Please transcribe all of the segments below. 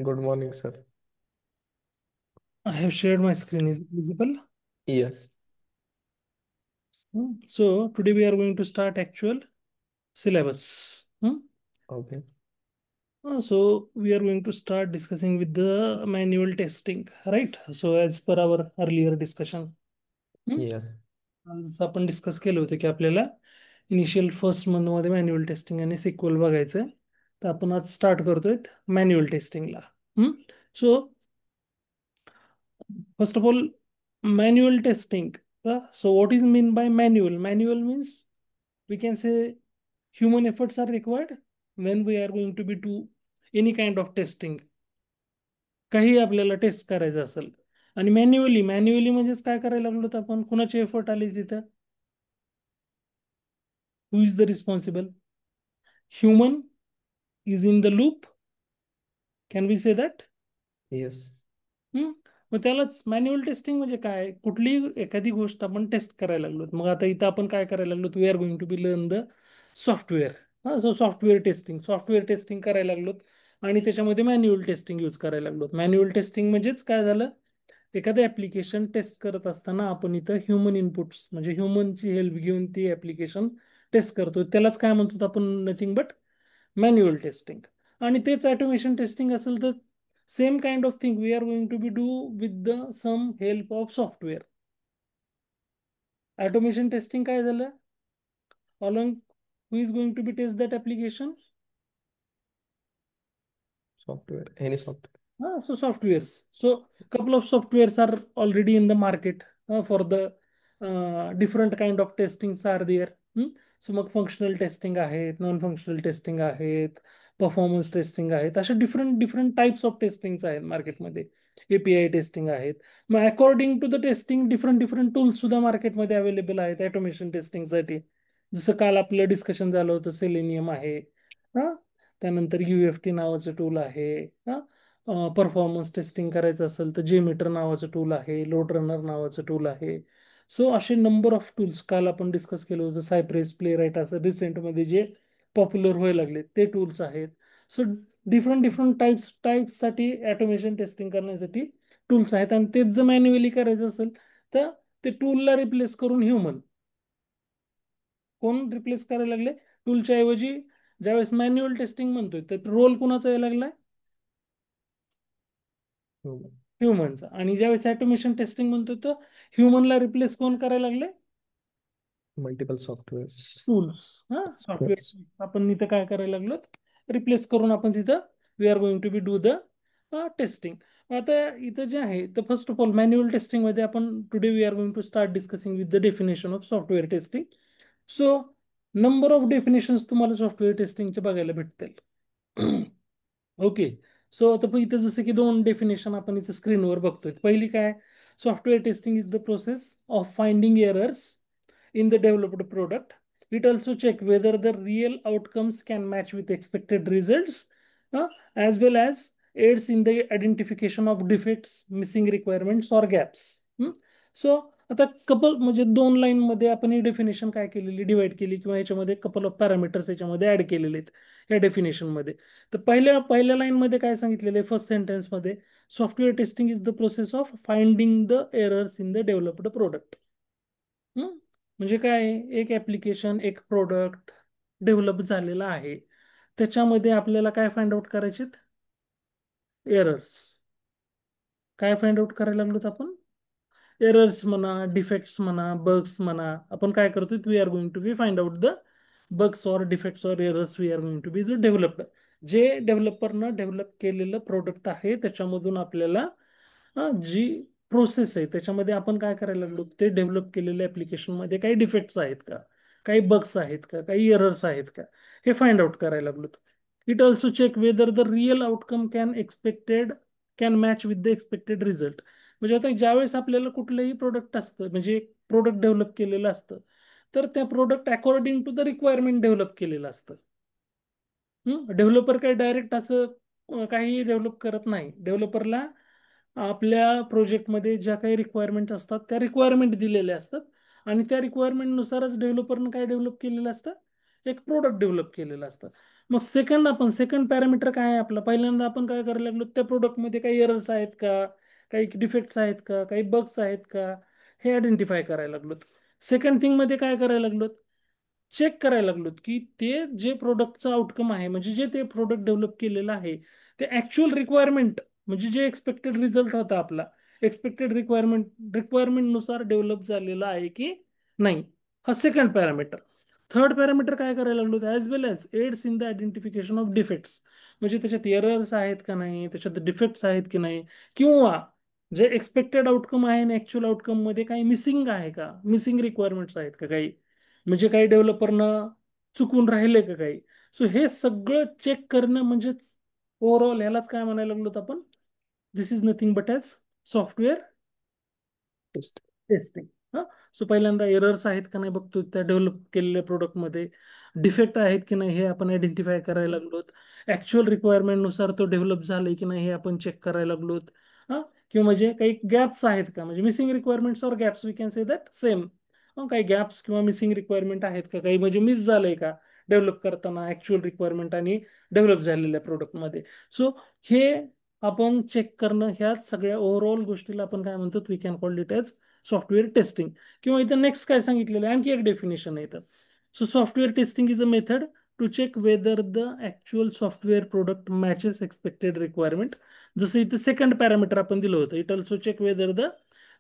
Good morning, sir. I have shared my screen. Is it visible? Yes. So today we are going to start actual syllabus. Okay. So we are going to start discussing with the manual testing, right? So as per our earlier discussion, हम्म? Yes. जसं आपण discuss केलं होतं की आपल्याला initial first month मध्ये manual testing आणि sequel बघायचं आहे. तर आपण आज स्टार्ट करतोय manual टेस्टिंगला. So first of all, manual testing. So what is mean by manual? Manual means we can say human efforts are required when we are going to be do any kind of testing. काही आपल्याला taste करायचं असेल आणि manually म्हणजेच काय करायला लागलो तर आपण कुणाचे एफर्ट आले तिथं? Who is the responsible? Human is in the loop. Can we say that? Yes. हम्म. मग त्यालाच मॅन्युअल टेस्टिंग म्हणजे काय? कुठलीही एखादी गोष्ट आपण टेस्ट करायला लागलो. मग आता इथं आपण काय करायला लागलो? We are going to be learn the software. So software testing करायला लागलो आणि त्याच्यामध्ये मॅन्युअल टेस्टिंग यूज करायला लागलो. मॅन्युअल टेस्टिंग म्हणजेच काय झालं? एखादं ऍप्लिकेशन टेस्ट करत असताना आपण इथं ह्युमन इनपुट्स म्हणजे ह्युमनची हेल्प घेऊन ती ऍप्लिकेशन टेस्ट करतो. त्यालाच काय म्हणतो आपण? Nothing but manual testing. आणि तेच ऑटोमेशन टेस्टिंग असेल तर same kind of thing we are going to be do with the some help of software. Automation testing काय झालं? Along who is going to be test that application? Software. Any software. So softwares. So couple of softwares are already in the market for the different kind of testings are there. So मग functional testing आहेत, non functional testing आहेत, performance testing आहेत, अशा different different types of testing आहेत मार्केटमध्ये. API testing आहेत. मग according to the testing different different tools सुद्धा मार्केटमध्ये अवेलेबल आहेत ऑटोमेशन टेस्टिंगसाठी. जसं काल आपलं डिस्कशन झालं होतं, सेलेनियम आहे. हा त्यानंतर युएफटी नावाचं टूल आहे. परफॉर्मन्स टेस्टिंग करायचं असेल तर जेमीटर नावाचं टूल आहे, लोड रनर नावाचं टूल आहे. सो असे नंबर ऑफ टूल्स काल आपण डिस्कस केलं होतं. सायप्रेस, प्लेराईट असं रिसेंटमध्ये जे पॉप्युलर व्हायला लागले ते टूल्स आहेत. सो डिफरंट डिफरंट टाईप्ससाठी ऑटोमेशन टेस्टिंग करण्यासाठी टूल्स आहेत. आणि तेच जर मॅन्युअली करायचं असेल तर ते टूलला रिप्लेस करून ह्युमन कोण रिप्लेस करायला लागले? टूलच्या ऐवजी ज्यावेळेस मॅन्युअल टेस्टिंग म्हणतोय तर रोल कुणाचा यायला लागलाय? Human. ह्युमनचा. आणि ज्यावेळेस ऑटोमेशन टेस्टिंग म्हणतो तर ह्युमनला रिप्लेस कोण करायला लागले? Multiple softwares. Tools. Yes. Software आपण इथं काय करायला लागलो? रिप्लेस करून आपण तिथं we are going to be do the testing. आता इथं जे आहे तर first of all manual testing मध्ये आपण today we are going to start discussing with the definition of software testing. So number of definitions तुम्हाला सॉफ्टवेअर टेस्टिंगचे बघायला भेटतील. ओके. सो आता इथं जसं की दोन डेफिनेशन आपण इथं स्क्रीनवर बघतोय. पहिली काय? Software testing is the process of finding errors in the developed product. It also check whether the real outcomes can match with expected results, uh, as well as aids in the identification of defects, missing requirements or gaps. So आता couple म्हणजे दोन line मध्ये आपण ही definition काय केलेली divide केली किंवा याच्यामध्ये कपल ऑफ पॅरामीटर्स याच्यामध्ये ऍड केलेले आहेत या डेफिनेशन मध्ये. तर पहिल्या पहिल्या लाईन मध्ये काय सांगितलेलं आहे? फर्स्ट सेंटेन्स मध्ये software testing is the process of finding the errors in the developed product. म्हणजे काय आहे? एक ऍप्लिकेशन, एक प्रोडक्ट डेव्हलप झालेला आहे, त्याच्यामध्ये आपल्याला काय फाइंड आउट करायचे? एरर्स. काय फाइंड आउट करायला लागलोत आपण? एरर्स म्हणा, डिफेक्ट्स म्हणा, बग्स म्हणा. आपण काय करतोय? We are going to be find out the bugs or defects or errors we are going to be developed. जे डेव्हलपरनं डेव्हलप केलेलं प्रोडक्ट आहे त्याच्यामधून आपल्याला जी प्रोसेस आहे त्याच्यामध्ये आपण काय करायला लागलो? ते डेव्हलप केलेल्या ऍप्लिकेशन मध्ये काही डिफेक्ट्स आहेत का, काही बग्स आहेत का, काही एरर्स आहेत का, हे फाइंड आउट करायला लागलो. It also check whether the real outcome can match with the expected result. म्हणजे आता ज्यावेळेस आपल्याला कुठलंही प्रोडक्ट असतं म्हणजे प्रोडक्ट डेव्हलप केलेलं असतं तर त्या product according to the requirement develop केलेलं असतं. डेव्हलपर काय डायरेक्ट असं काही डेव्हलप करत नाही. डेव्हलपरला आपल्या प्रोजेक्टमध्ये ज्या काही रिक्वायरमेंट असतात त्या रिक्वायरमेंट दिलेल्या असतात आणि त्या रिक्वायरमेंटनुसारच डेव्हलपरनं काय डेव्हलप केलेलं असतं? एक प्रोडक्ट डेव्हलप केलेलं असतं. मग सेकंड पॅरामीटर काय आहे आपलं? पहिल्यांदा आपण काय करायला लागलो, त्या प्रोडक्टमध्ये काही एरर्स आहेत का, काही डिफेक्ट्स आहेत का, काही बग्स आहेत का, हे आयडेंटिफाय करायला लागलो. सेकंड थिंग मध्ये काय करायला लागलो, चेक करायला लागलो की ते जे प्रोडक्टचं आउटकम आहे, म्हणजे जे ते प्रोडक्ट डेव्हलप केलेलं आहे, ते ऍक्च्युअल रिक्वायरमेंट म्हणजे जे एक्सपेक्टेड रिझल्ट होता आपला, एक्सपेक्टेड रिक्वायरमेंट नुसार डेव्हलप झालेला आहे की नाही. हा सेकंड पॅरामीटर. थर्ड पॅरामीटर काय करायला लागलो, as well as aids in the identification of defects, म्हणजे त्याच्यात एरर्स आहेत का नाही, त्याच्यात डिफेक्ट्स आहेत की नाही, किंवा जे एक्सपेक्टेड आउटकम आहे आणि ऍक्च्युअल आउटकम मध्ये काही मिसिंग आहे का, मिसिंग रिक्वायरमेंट्स आहेत का काही, म्हणजे काही डेव्हलपरनं चुकून राहिले का काही. सो हे सगळं चेक करणं म्हणजेच ओव्हरऑल ह्यालाच काय म्हणायला लागलो आपण, this is nothing but as software test. Testing. हा, सो पहिल्यांदा एरर्स आहेत का नाही बघतो त्या डेव्हलप केलेल्या प्रोडक्टमध्ये, डिफेक्ट आहेत की नाही हे आपण आयडेंटिफाय करायला लागलोत, ऍक्च्युअल रिक्वायरमेंट नुसार तो डेव्हलप झालाय की नाही हे आपण चेक करायला लागलोत. हा, किंवा म्हणजे काही गॅप्स आहेत का, म्हणजे मिसिंग रिक्वायरमेंट्स और gaps we can say that same. काही गॅप्स किंवा मिसिंग रिक्वायरमेंट आहेत का, काही म्हणजे मिस झालंय का डेव्हलप करताना ऍक्च्युअल रिक्वायरमेंट आणि डेव्हलप झालेल्या प्रोडक्टमध्ये. सो हे आपण चेक करणं, ह्या सगळ्या ओव्हरऑल गोष्टीला आपण काय म्हणतो, we can call it as software testing. किंवा इथं नेक्स्ट काय सांगितलेलं आहे, आणखी एक डेफिनेशन आहे इथं. So software testing is a method to check whether the actual software product matches expected requirement. जसं इथं सेकंड पॅरामीटर आपण दिलं होतं, it also check whether the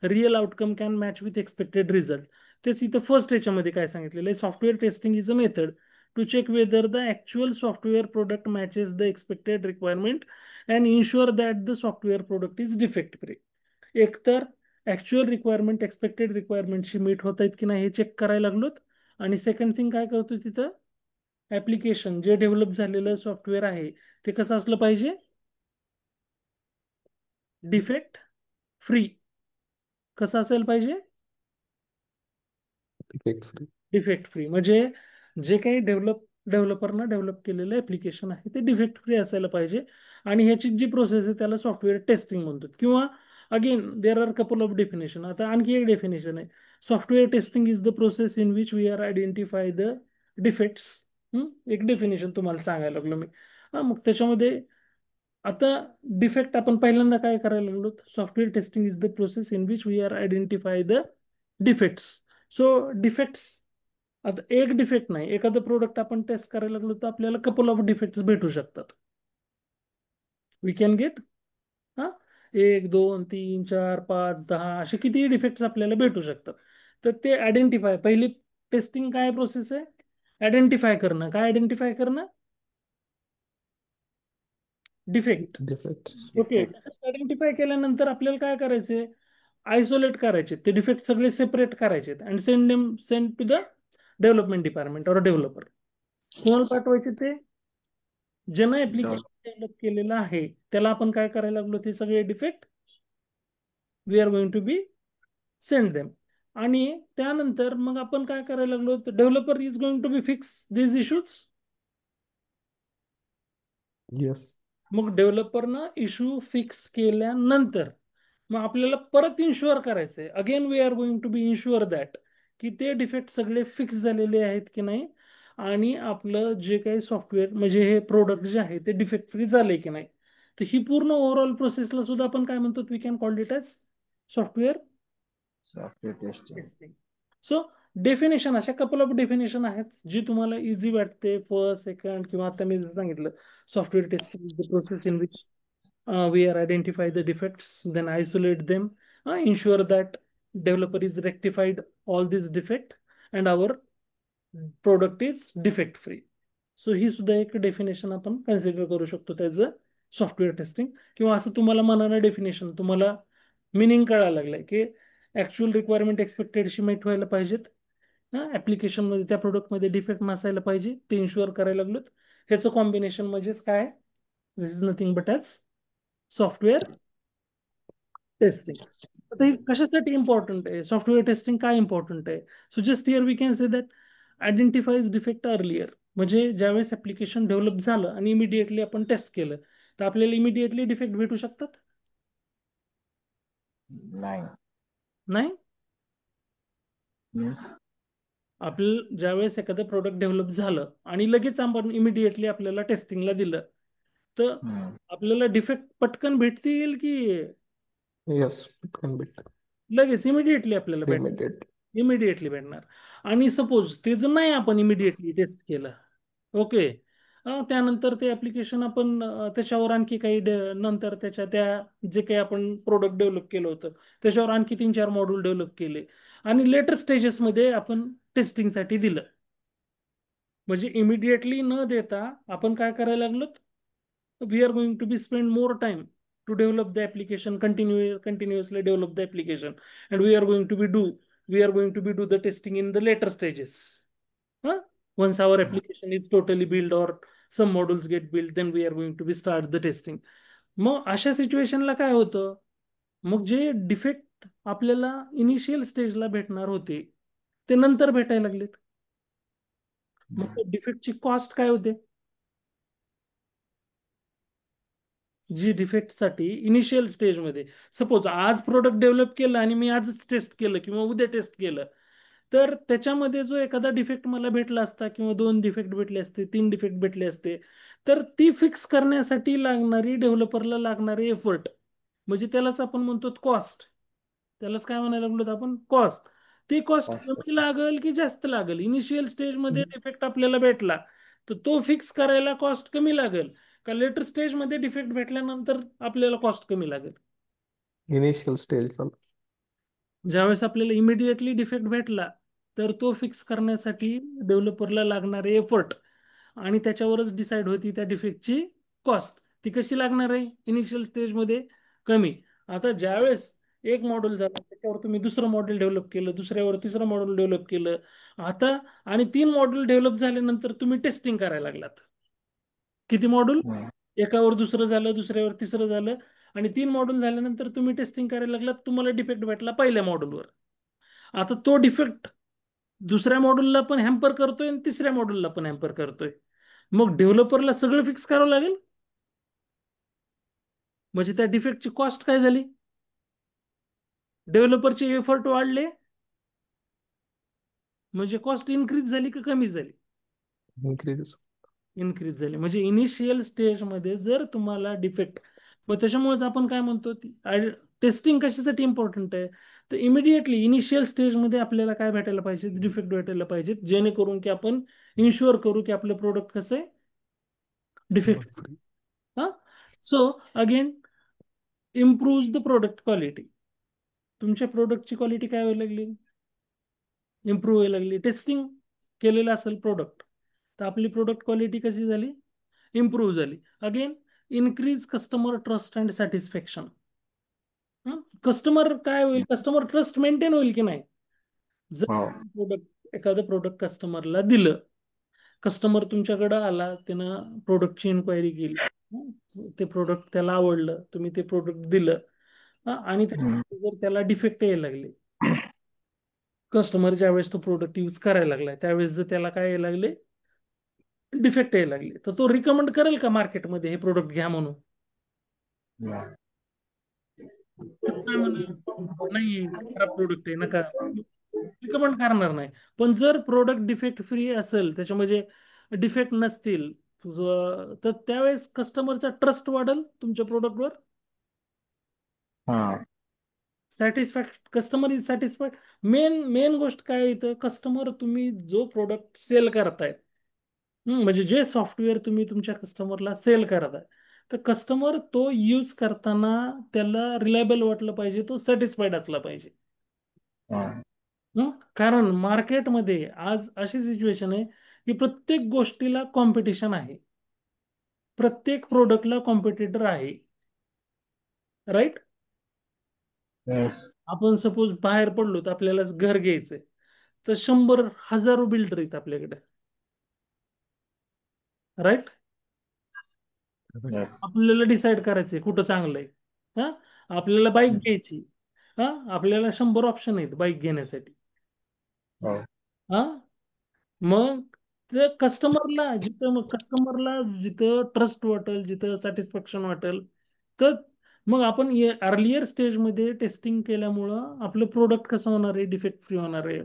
real outcome can match with expected result. तेच इथं first याच्यामध्ये काय सांगितलेलं आहे, software testing is a method to check whether the actual software product matches the expected requirement and ensure that the software product is defect free. एकतर actual requirement expected रिक्वायरमेंटशी meet होत आहेत की नाही हे चेक करायला लागलोत, आणि सेकंड थिंग काय करतो तिथं, ऍप्लिकेशन जे डेव्हलप झालेलं सॉफ्टवेअर आहे ते कसं असलं पाहिजे, डिफेक्ट फ्री. कसं असायला पाहिजे, डिफेक्ट फ्री. Defect free. म्हणजे जे काही डेव्हलपरनं डेव्हलप केलेलं ऍप्लिकेशन आहे ते डिफेक्ट फ्री असायला पाहिजे. आणि ह्याची जी प्रोसेस आहे त्याला सॉफ्टवेअर टेस्टिंग म्हणतात. किंवा again there are couple of definition. आता आणखी एक डेफिनेशन आहे, software testing is the process in which we are identify the defects. एक डेफिनेशन तुम्हाला सांगायला लागलो मी. मग त्याच्यामध्ये आता डिफेक्ट आपण पहिल्यांदा काय करायला लागलो, software testing is the process in which we are identify the defects. So defects, आता एक डिफेक्ट नाही, एखादं प्रोडक्ट आपण टेस्ट करायला लागलो तर आपल्याला कपल ऑफ डिफेक्ट्स भेटू शकतात. वी कॅन गेट, हा, 1 2 3 4 5 10 असे कितीही डिफेक्ट्स आपल्याला भेटू शकतात. तर ते आयडेंटिफाय, पहिली टेस्टिंग काय प्रोसेस आहे, आयडेंटिफाय करणं. काय आयडेंटिफाय करणं, defect. Defect. Okay, defect. Identify केल्यानंतर आपल्याला काय करायचे, आयसोलेट करायचे ते डिफेक्ट, सगळे सेपरेट करायचे and send to the development department और डेव्हलपर. कोणाला पाठवायचे ते, ज्यानं ऍप्लिकेशन डेव्हलप केलेलं आहे त्याला आपण काय करायला लागलो, ते सगळे defect we are going to be send them. आणि त्यानंतर मग आपण काय करायला लागलो, developer is going to be fix this issues. Yes. मग डेव्हलपरनं इश्यू फिक्स केल्यानंतर मग आपल्याला परत इन्शुअर करायचंय, again we are going to be ensure that की ते डिफेक्ट सगळे फिक्स झालेले आहेत की नाही, आणि आपलं जे काही सॉफ्टवेअर म्हणजे हे प्रोडक्ट जे आहे ते डिफेक्ट फ्री झाले की नाही. तर ही पूर्ण ओव्हरऑल प्रोसेसला सुद्धा आपण काय म्हणतो, we can call it as software software testing. Testing. So definition, अशा कपल ऑफ डेफिनेशन आहेत जी तुम्हाला इझी वाटते, फर्स्ट सेकंड, किंवा आता मी जसं सांगितलं, software testing is the process in which we are identify the defects, then isolate them, ensure that developer is rectified all this defect and our product is defect free. So ही सुद्धा एक definition आपण consider करू शकतो त्याचं software testing. किंवा असं तुम्हाला मनानं डेफिनेशन, तुम्हाला मिनिंग कळायला लागलंय की ऍक्च्युअल रिक्वायरमेंट एक्सपेक्टेडशी मेट व्हायला पाहिजेत, ऍप्लिकेशनमध्ये त्या प्रोडक्टमध्ये डिफेक्ट नसायला पाहिजे, ते इन्शुअर करायला लागलोत. ह्याचं कॉम्बिनेशन म्हणजेच काय, this is nothing but as software testing. आता हे कशासाठी इम्पॉर्टंट आहे, सॉफ्टवेअर टेस्टिंग काय इम्पॉर्टंट आहे. So just here we can say that identifies defect earlier. म्हणजे ज्यावेळेस ऍप्लिकेशन डेव्हलप झालं आणि इमिडिएटली आपण टेस्ट केलं तर आपल्याला इमिडिएटली डिफेक्ट भेटू शकतात, नाही. नाही. मीन्स आपलं ज्यावेळेस एखादं प्रोडक्ट डेव्हलप झालं आणि लगेच आपण इमिडिएटली आपल्याला टेस्टिंगला दिलं, तर आपल्याला डिफेक्ट पटकन भेटतील की Yes, it can be लगेच इमिडिएटली आपल्याला immediate. इमिडिएटली भेटणार? आणि सपोज ते जर नाही आपण इमिडिएटली टेस्ट केलं, ओके, त्यानंतर ते ऍप्लिकेशन आपण त्याच्यावर आणखी काही नंतर त्याच्या त्या जे काही आपण प्रोडक्ट डेव्हलप केलं होतं त्याच्यावर आणखी 3-4 मॉड्यूल डेव्हलप केले आणि लेटर स्टेजेसमध्ये आपण टेस्टिंगसाठी दिलं. म्हणजे इमिडिएटली न देता आपण काय करायला लागलो, we are going to be spend more time to develop the application, continuously develop the application, and we are going to do the testing in the later stages. Huh? Once our application is totally built or some modules get built, then we are going to be start the testing. मग अशा सिच्युएशनला काय होतं, मग जे defect आपल्याला initial स्टेजला भेटणार होते ते नंतर भेटायला लागलेत. मग डिफेक्टची कॉस्ट काय होते? जी डिफेक्टसाठी इनिशियल स्टेजमध्ये, सपोज आज प्रोडक्ट डेव्हलप केलं आणि मी आजच टेस्ट केलं किंवा उद्या टेस्ट केलं, तर त्याच्यामध्ये जो एखादा डिफेक्ट मला भेटला असता किंवा 2 डिफेक्ट भेटले असते, 3 डिफेक्ट भेटले असते, तर ती फिक्स करण्यासाठी लागणारी डेव्हलपरला लागणारी एफर्ट, म्हणजे त्यालाच आपण म्हणतो कॉस्ट, त्यालाच काय म्हणायला लागलो आपण, कॉस्ट. ती कॉस्ट कमी लागेल की जास्त लागेल? इनिशियल स्टेजमध्ये डिफेक्ट आपल्याला भेटला तर तो फिक्स करायला कॉस्ट कमी लागेल का लेटर स्टेजमध्ये डिफेक्ट भेटल्यानंतर आपल्याला कॉस्ट कमी लागेल? Initial stage. ज्यावेळेस आपल्याला इमिडिएटली डिफेक्ट भेटला तर तो फिक्स करण्यासाठी डेव्हलपरला लागणारे एफर्ट आणि त्याच्यावरच डिसाईड होती त्या डिफेक्टची कॉस्ट. ती कशी लागणार आहे इनिशियल स्टेजमध्ये? कमी. आता ज्यावेळेस एक मॉडेल झालं त्याच्यावर तुम्ही दुसरं मॉडेल डेव्हलप केलं, दुसऱ्यावर तिसरं मॉडेल डेव्हलप केलं, आता आणि 3 मॉडेल डेव्हलप झाल्यानंतर तुम्ही टेस्टिंग करायला लागलात. किती मॉड्यूल? एकावर दुसरं झालं, दुसऱ्यावर तिसरं झालं आणि 3 मॉड्यूल झाल्यानंतर तुम्ही टेस्टिंग करायला लागलात, तुम्हाला डिफेक्ट भेटला पहिल्या मॉड्यूलवर. आता तो डिफेक्ट दुसऱ्या मॉड्यूलला पण हॅम्पर करतोय आणि तिसऱ्या मॉड्यूलला पण हॅम्पर करतोय. मग डेव्हलपरला सगळं फिक्स करावं लागेल. म्हणजे त्या डिफेक्टची कॉस्ट काय झाली? डेव्हलपरचे एफर्ट वाढले म्हणजे कॉस्ट इन्क्रीज झाली का कमी झाली? Increase. इन्क्रीज झाली. म्हणजे इनिशियल स्टेजमध्ये जर तुम्हाला डिफेक्ट, मग त्याच्यामुळेच आपण काय म्हणतो, टेस्टिंग कशासाठी इम्पॉर्टंट आहे, तर इमिडिएटली इनिशियल स्टेजमध्ये आपल्याला काय भेटायला पाहिजे, डिफेक्ट भेटायला पाहिजेत, जेणेकरून की आपण इन्शुअर करू की आपलं प्रोडक्ट कसं आहे, डिफेक्ट. हा, so again improve the product quality. तुमच्या प्रोडक्टची क्वालिटी काय व्हायला लागली? इम्प्रूव्ह व्हायला लागली. टेस्टिंग केलेलं असेल प्रोडक्ट तर आपली प्रोडक्ट क्वालिटी कशी झाली? इम्प्रूव्ह झाली. Again increase customer trust and satisfaction. Customer काय होईल, कस्टमर ट्रस्ट मेंटेन होईल की नाही? जर एखादं प्रोडक्ट कस्टमरला दिलं, कस्टमर तुमच्याकडे आला, त्यानं प्रोडक्टची इन्क्वायरी केली, ते प्रोडक्ट त्याला आवडलं, तुम्ही ते प्रोडक्ट दिलं, आणि जर त्याला डिफेक्ट यायला लागले, कस्टमर ज्यावेळेस तो प्रोडक्ट यूज करायला लागलाय त्यावेळेस जर त्याला काय यायला लागले, डिफेक्ट यायला लागले, तर तो रिकमेंड करेल का मार्केटमध्ये हे प्रोडक्ट घ्या म्हणून? काय म्हणाल, नाही खराब प्रोडक्ट आहे नका, रिकमेंड करणार नाही. पण जर प्रोडक्ट डिफेक्ट फ्री असेल, त्याच्यामध्ये डिफेक्ट नसतील, तर त्यावेळेस कस्टमरचा ट्रस्ट वाढेल तुमच्या प्रोडक्टवर. Customer is satisfied. Main main गोष्ट काय इथं, कस्टमर, तुम्ही जो प्रोडक्ट सेल करताय, म्हणजे जे सॉफ्टवेअर तुम्ही तुमच्या कस्टमरला सेल करताय, तर कस्टमर तो यूज करताना त्याला रिलायबल वाटलं पाहिजे, तो सॅटिस्फाईड असला पाहिजे. कारण मार्केटमध्ये आज अशी सिच्युएशन आहे की प्रत्येक गोष्टीला कॉम्पिटिशन आहे, प्रत्येक प्रोडक्टला कॉम्पिटिटर आहे, राईट? आपण सपोज बाहेर पडलो तर आपल्याला घर घ्यायचंय, तर 100,000 बिल्डर आहेत आपल्याकडे, राईट? आपल्याला डिसाईड करायचंय कुठं चांगलं आहे. हा, आपल्याला बाईक घ्यायची, आपल्याला 100 ऑप्शन आहेत बाईक घेण्यासाठी. हा, मग कस्टमरला जिथं ट्रस्ट वाटेल, जिथं सॅटिस्फॅक्शन वाटेल, तर मग आपण अर्लियर स्टेजमध्ये टेस्टिंग केल्यामुळं आपलं प्रोडक्ट कसं होणार आहे, डिफेक्ट फ्री होणार आहे.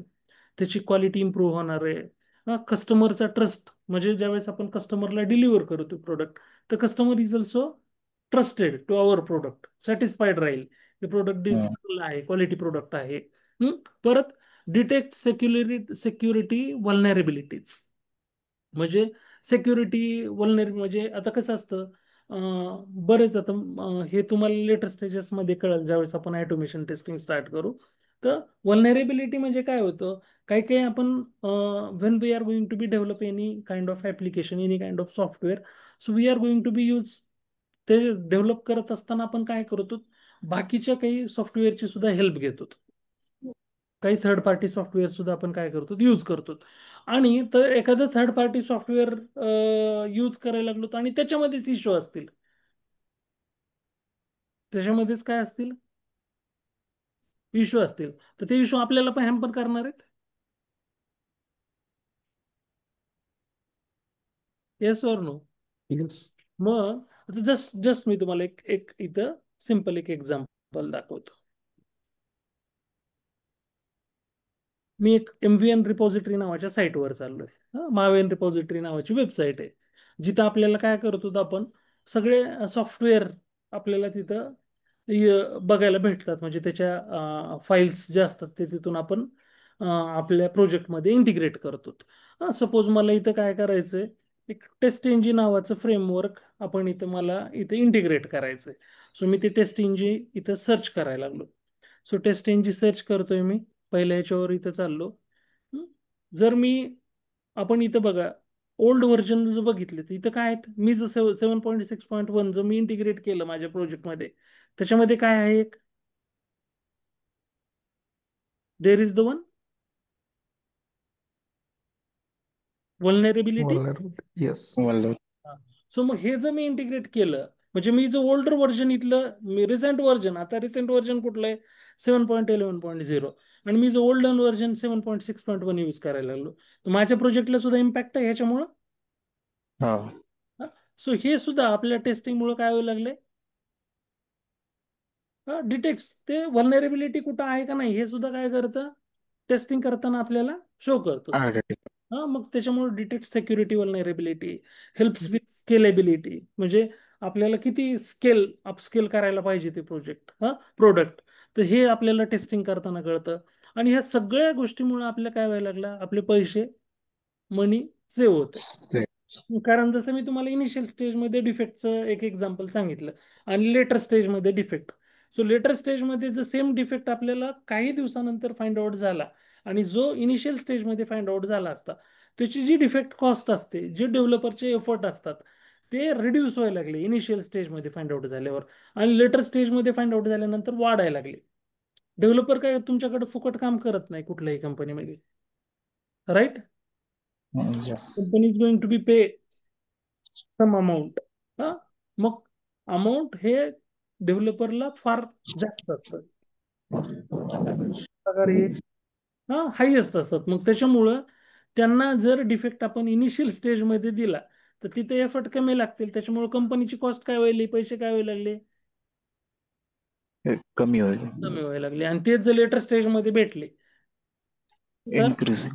त्याची क्वालिटी इम्प्रूव्ह होणार आहे, कस्टमरचा ट्रस्ट, म्हणजे ज्यावेळेस आपण कस्टमरला डिलिव्हर करतो प्रोडक्ट, तर customer is also trusted to our product, satisfied राहील हे प्रोडक्ट आहे, क्वालिटी प्रोडक्ट आहे. परत डिटेक्ट सिक्युरिटी व्हलनेरबिलिटीज, म्हणजे सिक्युरिटी व्हलनेरबिलिटी म्हणजे आता कसं असतं, बरेच आता हे तुम्हाला लेटर स्टेजेसमध्ये कळेल ज्यावेळेस आपण ऑटोमेशन टेस्टिंग स्टार्ट करू. तर व्हलनेरबिलिटी म्हणजे काय होतं, काही काही आपण when we are going to be develop any kind of application, any kind of software, so we are going to be use, ते डेव्हलप करत असताना आपण काय करतो, बाकीच्या काही सॉफ्टवेअरची सुद्धा हेल्प घेतो, काही थर्ड पार्टी सॉफ्टवेअर सुद्धा आपण काय करतो, यूज करतो. आणि तर एखादं थर्ड पार्टी सॉफ्टवेअर यूज करायला लागलो आणि त्याच्यामध्येच इश्यू असतील, त्याच्यामध्येच काय असतील, इश्यू असतील, तर ते इश्यू आपल्याला पण हॅम्पर करणार आहेत. Yes or no? Yes. मग जस्ट जस्ट मी तुम्हाला एक एक इथं सिंपल एक एक्झाम्पल दाखवतो. मी एक MVN रिपॉझिटरी नावाच्या साईटवर चाललोय. मावेन रिपॉझिटरी नावाची वेबसाईट आहे, जिथं आपल्याला काय करतो, आपण सगळे सॉफ्टवेअर आपल्याला तिथं बघायला भेटतात, म्हणजे त्याच्या फाईल्स ज्या असतात ते तिथून आपण आपल्या प्रोजेक्टमध्ये इंटिग्रेट करतो. सपोज मला इथं काय करायचंय, एक टेस्ट इंजिन नावाचं फ्रेमवर्क आपण इथं मला इथं इंटिग्रेट करायचंय. सो मी ते टेस्ट इंजिन इथं सर्च करायला लागलो. सो टेस्ट इंजिन सर्च करतोय मी, पहिल्या याच्यावर इथं चाललो. हं? जर मी, आपण इथं बघा ओल्ड व्हर्जन जर बघितले तर इथं काय आहेत, मी जसं 7.6.1 जर मी इंटिग्रेट केलं माझ्या प्रोजेक्टमध्ये, त्याच्यामध्ये काय आहे, एक there is the one vulnerability. Vulnerability. Yes. Well, so मग हे जर मी इंटिग्रेट केलं, म्हणजे मी जो ओल्डर व्हर्जन इथलं, मी रिसेंट व्हर्जन, आता रिसेंट व्हर्जन कुठलं आहे, 7.11.0, आणि मी जो ओल्ड व्हर्जन 7.6.1 यूज करायला लागलो, तर माझ्या प्रोजेक्टला सुद्धा इम्पॅक्ट आहे ह्याच्यामुळं. सो हे सुद्धा आपल्या टेस्टिंगमुळे काय व्हायला लागले, डिटेक्ट्स ते व्हलनेरबिलिटी कुठं आहे का नाही हे सुद्धा काय करतं, टेस्टिंग करताना आपल्याला शो करतो. मग त्याच्यामुळे detect security vulnerability, helps with scalability, म्हणजे आपल्याला किती स्केल अपस्केल करायला पाहिजे ते प्रोडक्ट, तर हे आपल्याला टेस्टिंग करताना कळतं. आणि ह्या सगळ्या गोष्टीमुळे आपल्याला काय व्हायला लागलं, आपले पैसे, मनी सेव्ह होते. कारण जसं मी तुम्हाला इनिशियल स्टेजमध्ये डिफेक्टचं एक एक्झाम्पल सांगितलं, आणि लेटर स्टेजमध्ये डिफेक्ट. सो लेटर स्टेजमध्ये जर सेम डिफेक्ट आपल्याला काही दिवसानंतर फाइंड आउट झाला, आणि जो इनिशियल स्टेजमध्ये फाइंड आउट झाला असता, त्याची जी डिफेक्ट कॉस्ट असते, जे डेव्हलपरचे एफर्ट असतात, ते रिड्यूस व्हायला लागले इनिशियल स्टेजमध्ये फाइंड आउट झाल्यावर, आणि लेटर स्टेजमध्ये फाइंड आउट झाल्यानंतर वाढायला लागले. डेव्हलपर काय तुमच्याकडे फुकट काम करत नाही कुठल्याही कंपनीमध्ये, right? yes. Company is going to be pay some amount. मग अमाऊंट हे डेव्हलपरला फार जास्त असतं, पगार हे हायएस्ट असतात. मग त्याच्यामुळं त्यांना जर डिफेक्ट आपण इनिशियल स्टेजमध्ये दिला, तर तिथे एफर्ट कमी लागतील, त्याच्यामुळे कंपनीची कॉस्ट काय व्हायली, पैसे काय व्हायला लागले, कमी होईल. कमी व्हायला लागले. आणि तेच जर लेटर स्टेजमध्ये भेटले तर इन्क्रीज.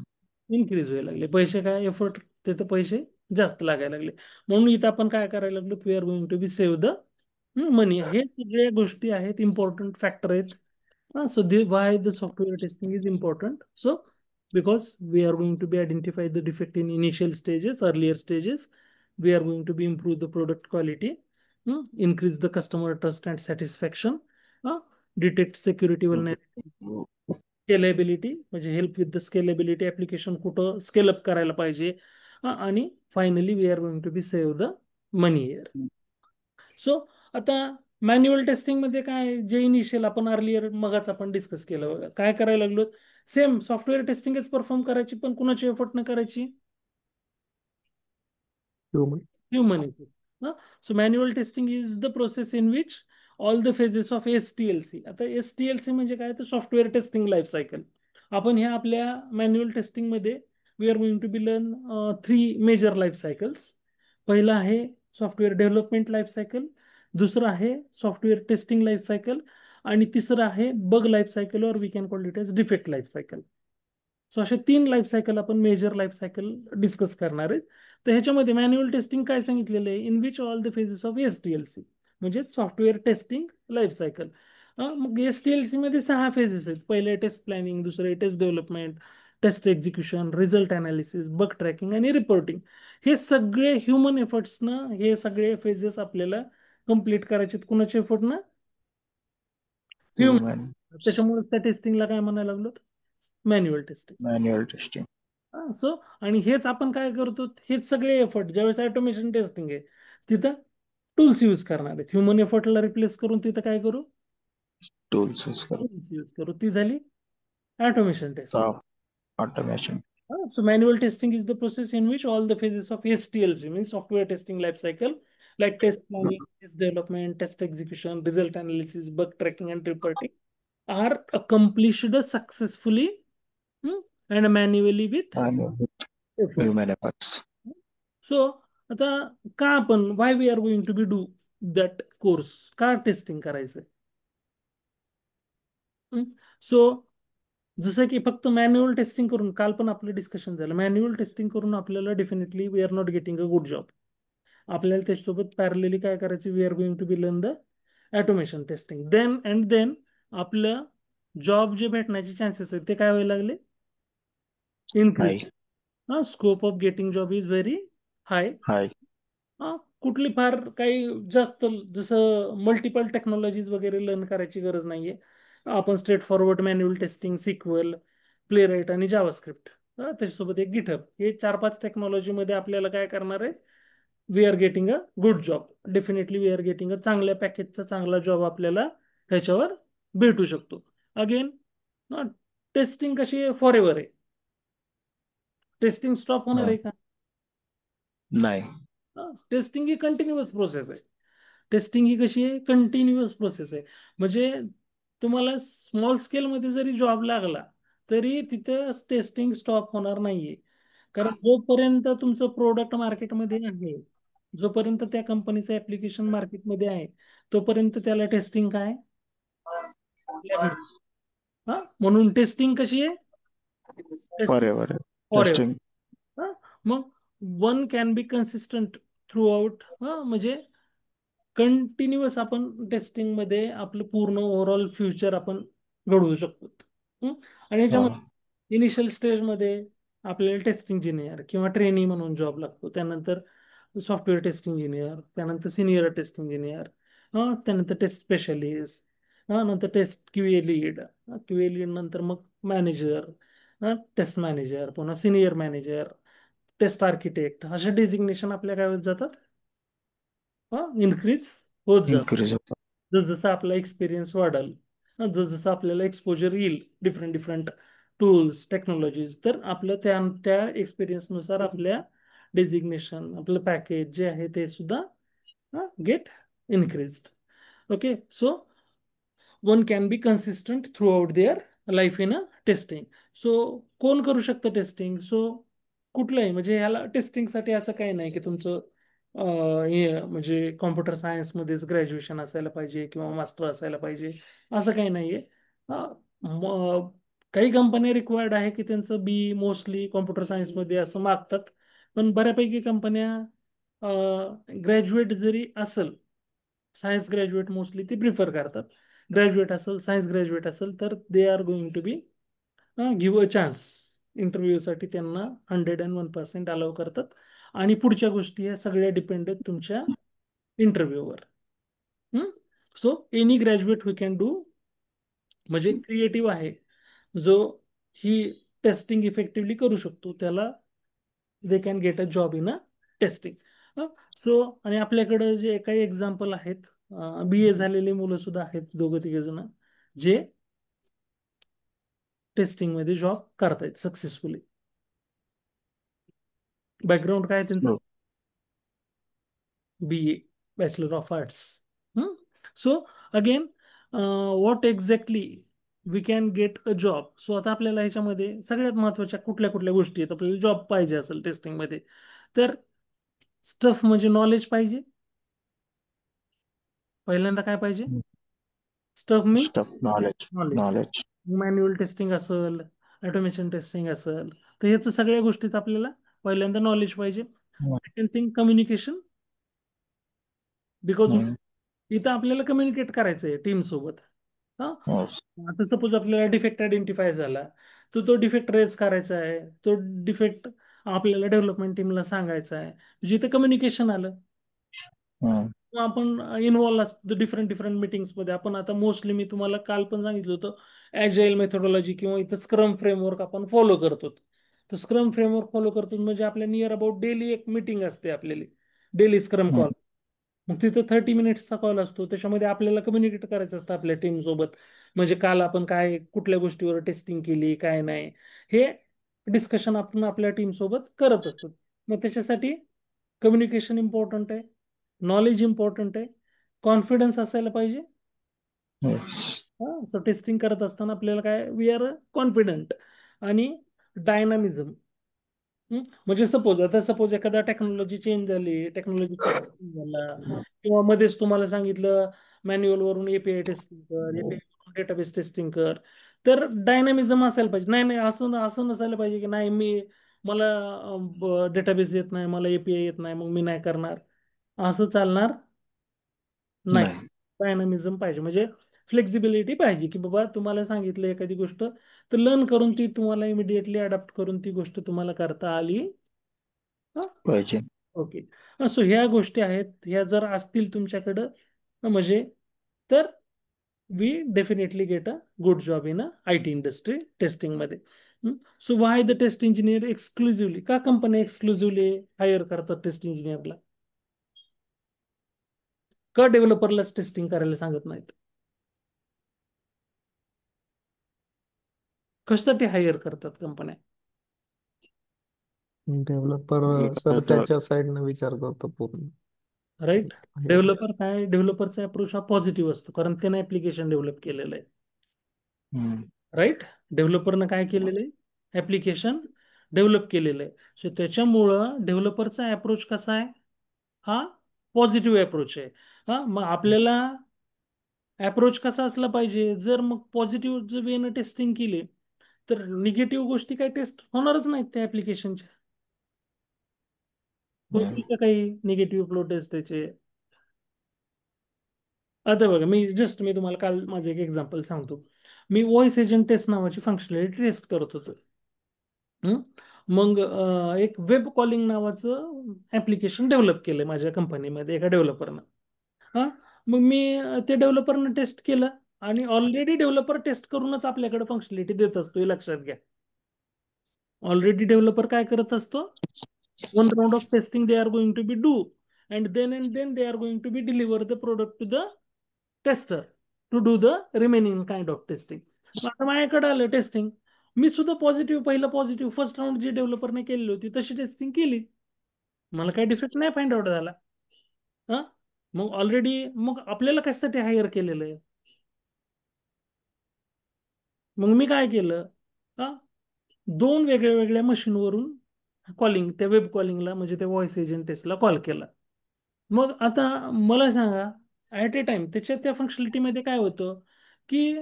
इन्क्रीज व्हायला लागले पैसे, काय एफर्ट, तिथे पैसे जास्त लागायला लागले. म्हणून इथं आपण काय करायला लागलो, we are going to be save the money. हे सगळ्या गोष्टी आहेत, इम्पॉर्टंट फॅक्टर आहेत. So why the software testing is important? So because we are going to be identify the defect in initial stages, earlier stages, we are going to be improve the product quality, increase the customer trust and satisfaction, detect security vulnerability, scalability, म्हणजे help with the scalability, application कुठं scale up करायला पाहिजे, आणि finally we are going to be save the money here. So आता manual testing मध्ये काय, जे initial आपण अर्लियर मगाच आपण डिस्कस केलं बघा, काय करायला लागलो, सेम सॉफ्टवेअर टेस्टिंगच परफॉर्म करायची, पण कुणाची एफर्ट न करायची, Human. Human effort. So manual testing is the process in which all the phases of STLC. आता STLC म्हणजे काय, तर सॉफ्टवेअर टेस्टिंग लाईफ सायकल. आपण ह्या आपल्या मॅन्युअल टेस्टिंग मध्ये we are going to be learn 3 major life cycles. पहिला आहे सॉफ्टवेअर डेव्हलपमेंट लाईफ सायकल, दुसरं आहे सॉफ्टवेअर टेस्टिंग लाईफ सायकल, आणि तिसरं आहे बग लाईफ सायकल, और we can call it as defect life cycle. So असे 3 लाईफ सायकल आपण मेजर लाईफ सायकल डिस्कस करणार आहेत. तर ह्याच्यामध्ये मॅन्युअल टेस्टिंग काय सांगितलेलं आहे, in which all the phases of STLC म्हणजे सॉफ्टवेअर टेस्टिंग लाईफ सायकल. मग STLC मध्ये 6 फेजेस आहेत. पहिले टेस्ट प्लॅनिंग, दुसरे test development, test execution, result analysis, bug tracking आणि रिपोर्टिंग. हे सगळे ह्युमन एफर्ट्सनं हे सगळे फेजेस आपल्याला कम्प्लीट करायचे. कुणाच्या एफर्टनं? ह्युमन. Human त्याच्यामुळे त्या टेस्टिंगला काय म्हणायला लागलो? Manual testing. manual testing. So आणि हेच आपण काय करतो, हेच सगळे एफर्ट ज्यावेळेस ऑटोमेशन टेस्टिंग आहे तिथं टूल्स यूज करणार आहेत. ह्युमन एफर्टला रिप्लेस करून तिथं काय करू? Tools use करू. टूल्स यूज करू. ती झाली automation testing. So automation. So manual testing is the process in which all the phases of STLC means software testing life cycle like test planning, test development, test execution, result analysis, bug tracking and reporting are accomplished successfully and manually with And with effort. human efforts. So आता का आपण why we are going to be do that course, का testing करायचंय? So जसं की फक्त manual testing करून, काल पण आपलं डिस्कशन झालं, मॅन्युअल टेस्टिंग करून आपल्याला definitely we are not getting a good job. आपल्याला त्याच्यासोबत पॅरलेली काय करायचं, we are going to be learn the automation testing. Then आपलं जॉब जे भेटण्याचे चान्सेस आहेत ते काय व्हायला लागले? Increase. High. Scope of getting job is very high. High. कुठली फार काही जास्त जसं मल्टिपल टेक्नॉलॉजीज वगैरे लर्न करायची गरज नाहीये. आपण straightforward manual testing, sequel, Playwright आणि जावास्क्रिप्ट, त्याच्यासोबत एक गिटहब, हे 4-5 टेक्नॉलॉजी मध्ये आपल्याला काय करणार आहे, we are getting a good job. Definitely we are getting a चांगल्या पॅकेजचा चांगला जॉब आपल्याला त्याच्यावर भेटू शकतो. अगेन टेस्टिंग कशी आहे, फॉर एव्हर आहे. टेस्टिंग स्टॉप होणार आहे का? नाही. टेस्टिंग ही कंटिन्युअस प्रोसेस आहे. टेस्टिंग ही कशी आहे, कंटिन्युअस प्रोसेस आहे. म्हणजे तुम्हाला स्मॉल स्केलमध्ये जरी जॉब लागला तरी तिथं टेस्टिंग स्टॉप होणार नाहीये. कारण जोपर्यंत तुमचं प्रोडक्ट मार्केटमध्ये आहे, जोपर्यंत त्या कंपनीचं ऍप्लिकेशन मार्केटमध्ये आहे, तोपर्यंत त्याला टेस्टिंग काय लागणार. म्हणून टेस्टिंग कशी आहे, टेस्टिंग Forever. For Testing. मग one can be consistent through out, म्हणजे कंटिन्युअस आपण टेस्टिंग मध्ये आपलं पूर्ण ओव्हरऑल फ्युचर आपण घडवू शकतो. आणि याच्यामध्ये इनिशियल स्टेजमध्ये आपल्याला टेस्ट इंजिनियर किंवा ट्रेनी म्हणून जॉब लागतो. त्यानंतर सॉफ्टवेअर टेस्ट इंजिनियर, त्यानंतर सिनियर टेस्ट इंजिनियर, त्यानंतर टेस्ट स्पेशलिस्ट, नंतर test QA lead, QA lead नंतर मग मॅनेजर, टेस्ट मॅनेजर, पुन्हा सिनियर मॅनेजर, टेस्ट आर्किटेक्ट, अशा डेझिग्नेशन आपल्या काय होत जातात, इन्क्रीज होत जातात. Increase होतं. जसजसं आपला एक्सपिरियन्स वाढेल, जसजसं आपल्याला एक्सपोजर येईल डिफरंट डिफरंट टूल्स, टेक्नॉलॉजीज, तर आपलं त्या एक्सपिरियन्सनुसार आपल्या डेझिग्नेशन, आपलं पॅकेज जे आहे ते सुद्धा get increased. Okay, so one can be consistent throughout their life in a testing. So कोण करू शकतं टेस्टिंग? सो कुठलंही, म्हणजे ह्याला टेस्टिंगसाठी असं काही नाही की तुमचं हे म्हणजे कॉम्प्युटर सायन्समध्येच ग्रॅज्युएशन असायला पाहिजे किंवा मास्टर असायला पाहिजे, असं काही नाहीये. काही कंपन्या रिक्वायर्ड आहे की त्यांचं बी मोस्टली कॉम्प्युटर सायन्समध्ये असं मागतात, पण बऱ्यापैकी कंपन्या ग्रॅज्युएट जरी असेल, सायन्स ग्रॅज्युएट मोस्टली ते प्रिफर करतात. ग्रॅज्युएट असेल, सायन्स ग्रॅज्युएट असेल तर दे are going to B give a chance. इंटरव्ह्यूसाठी त्यांना 101% अलाव करतात. आणि पुढच्या गोष्टी या सगळ्या डिपेंड आहेत तुमच्या interviewer. So any graduate who can do, म्हणजे क्रिएटिव्ह आहे जो ही टेस्टिंग इफेक्टिव्हली करू शकतो, त्याला they can get a job in a testing. So आणि आपल्याकडे जे काही एक्झाम्पल आहेत, BA झालेली मुलं सुद्धा आहेत, 2-3 जण जे टेस्टिंग मध्ये जॉब करतायत सक्सेसफुली. बॅकग्राऊंड काय त्यांचं? हो. BA, bachelor of arts. So again what exactly we can get a job. So आता आपल्याला ह्याच्यामध्ये सगळ्यात महत्वाच्या कुठल्या कुठल्या गोष्टी आहेत, आपल्याला जॉब पाहिजे असेल टेस्टिंगमध्ये, तर स्टफ म्हणजे नॉलेज पाहिजे. पहिल्यांदा काय पाहिजे? स्टफ मीन Stuff knowledge. Knowledge. Knowledge. Manual testing असेल, ऑटोमेशन टेस्टिंग असेल, तर ह्याचं सगळ्या गोष्टीत आपल्याला पहिल्यांदा नॉलेज पाहिजे. सेकंड थिंग कम्युनिकेशन, बिकॉज हम्म. इथं आपल्याला कम्युनिकेट करायचं आहे टीम सोबत. हा, Yes. आता सपोज आपल्याला डिफेक्ट आयडेंटिफाय झाला, तर तो डिफेक्ट रेज करायचा आहे, तो डिफेक्ट आपल्याला डेव्हलपमेंट टीमला सांगायचा आहे, जिथे कम्युनिकेशन आलं. हम्म. मग आपण इन्व्हॉल्व असतो डिफरंट डिफरंट मीटिंग्समध्ये. आपण आता मोस्टली मी तुम्हाला काल पण सांगितलं होतं, ॲजाईल मेथोडॉलॉजी किंवा इथं स्क्रम फ्रेमवर्क आपण फॉलो करतो. तर स्क्रम फ्रेमवर्क फॉलो करतो म्हणजे आपल्या नियर अबाउट डेली एक मीटिंग असते आपल्याला, डेली स्क्रम हम्म. कॉल. मग तिथं 30 मिनिट्सचा कॉल असतो, त्याच्यामध्ये आपल्याला कम्युनिकेट करायचं असतं आपल्या टीम सोबत. म्हणजे काल आपण काय कुठल्या गोष्टीवर टेस्टिंग केली, काय नाही, हे डिस्कशन आपण आपल्या टीम सोबत करत असतो. मग त्याच्यासाठी कम्युनिकेशन इम्पॉर्टंट आहे, नॉलेज इम्पॉर्टंट आहे, कॉन्फिडन्स असायला पाहिजे. Yes. सो टेस्टिंग करत असताना आपल्याला काय, वी आर कॉन्फिडंट. आणि डायनामिझम, म्हणजे सपोज एखादा टेक्नॉलॉजी चेंज झाली, टेक्नॉलॉजीचा झाला, किंवा मध्येच तुम्हाला सांगितलं मॅन्युअल वरून एपीआय टेस्टिंग कर, एपीआय वरून डेटाबेस टेस्टिंग कर, तर डायनामिझम असायला पाहिजे. नाही नाही, असं असं नसायला पाहिजे की नाही मला डेटाबेस येत नाही, मला एपीआय येत नाही, मग मी नाही करणार, असं चालणार नाही. नाही. डायनामिझम पाहिजे, म्हणजे फ्लेक्झिबिलिटी पाहिजे, की बाबा तुम्हाला सांगितलं एखादी गोष्ट, तर लर्न करून ती तुम्हाला इमिडिएटली अडॉप्ट करून ती गोष्ट तुम्हाला करता आली. पाहिजे. ओके. सो ह्या गोष्टी आहेत, ह्या जर असतील तुमच्याकडं, म्हणजे तर we definitely get a good job in I T industry टेस्टिंगमध्ये. So why the test engineer exclusively, का कंपनी एक्सक्लुझिव्हली हायर करतात टेस्ट इंजिनियरला, का डेव्हलपरलाच टेस्टिंग करायला सांगत नाहीत, कशासाठी हायर करतात कंपन्या? डेव्हलपर सर Because, त्याच्या साईडनं विचार करतो पूर्ण. राईट. Yes. डेव्हलपरचा अप्रोच हा पॉझिटिव्ह असतो, कारण त्याने ऍप्लिकेशन डेव्हलप केलेलं आहे. हम्म. राईट. डेव्हलपरनं काय केलेलं आहे, ऍप्लिकेशन डेव्हलप केलेलं आहे. सो त्याच्यामुळं डेव्हलपरचा अप्रोच कसा आहे, हा पॉझिटिव्ह अप्रोच आहे. हा, मग आपल्याला अप्रोच कसा असला पाहिजे, जर मग पॉझिटिव्ह वेनं टेस्टिंग केली, तर निगेटिव्ह गोष्टी काही टेस्ट होणारच नाहीत त्या ऍप्लिकेशनच्या. होतील का काही निगेटिव्ह फ्लो टेस्ट त्याचे? आता बघा, मी तुम्हाला काल माझं एक एक्झाम्पल सांगतो. मी व्हॉइस एजंट टेस्ट नावाची फंक्शनॅलिटी टेस्ट करत होतो. हं? मग एक वेब कॉलिंग नावाचं ऍप्लिकेशन डेव्हलप केलंय माझ्या कंपनीमध्ये एका डेव्हलपरनं. हा, मग मी ते डेव्हलपरनं टेस्ट केलं, आणि ऑलरेडी डेव्हलपर टेस्ट करूनच आपल्याकडे फंक्शनॅलिटी देत असतो, हे लक्षात घ्या. ऑलरेडी डेव्हलपर काय करत असतो, one round of testing they are going to be do, and then they are going to be deliver the product to the tester to do the remaining kind of testing. आता माझ्याकडे आलं testing, मी सुद्धा पहिलं positive first round जी डेव्हलपरने केलेली होती तशी testing केली, मला काही डिफेक्ट नाही फाइंड आउट झाला. हा, मग ऑलरेडी मग आपल्याला कशासाठी हायर केलेलं आहे? मग मी काय केलं, हा, दोन वेगळ्या वेगळ्या मशीनवरून कॉलिंग, त्या वेब कॉलिंगला म्हणजे त्या व्हॉइस एजंट टेस्टला कॉल केला. मग आता मला सांगा, ऍट ए टाइम त्याच्यात त्या फंक्शनलिटीमध्ये काय होतं, की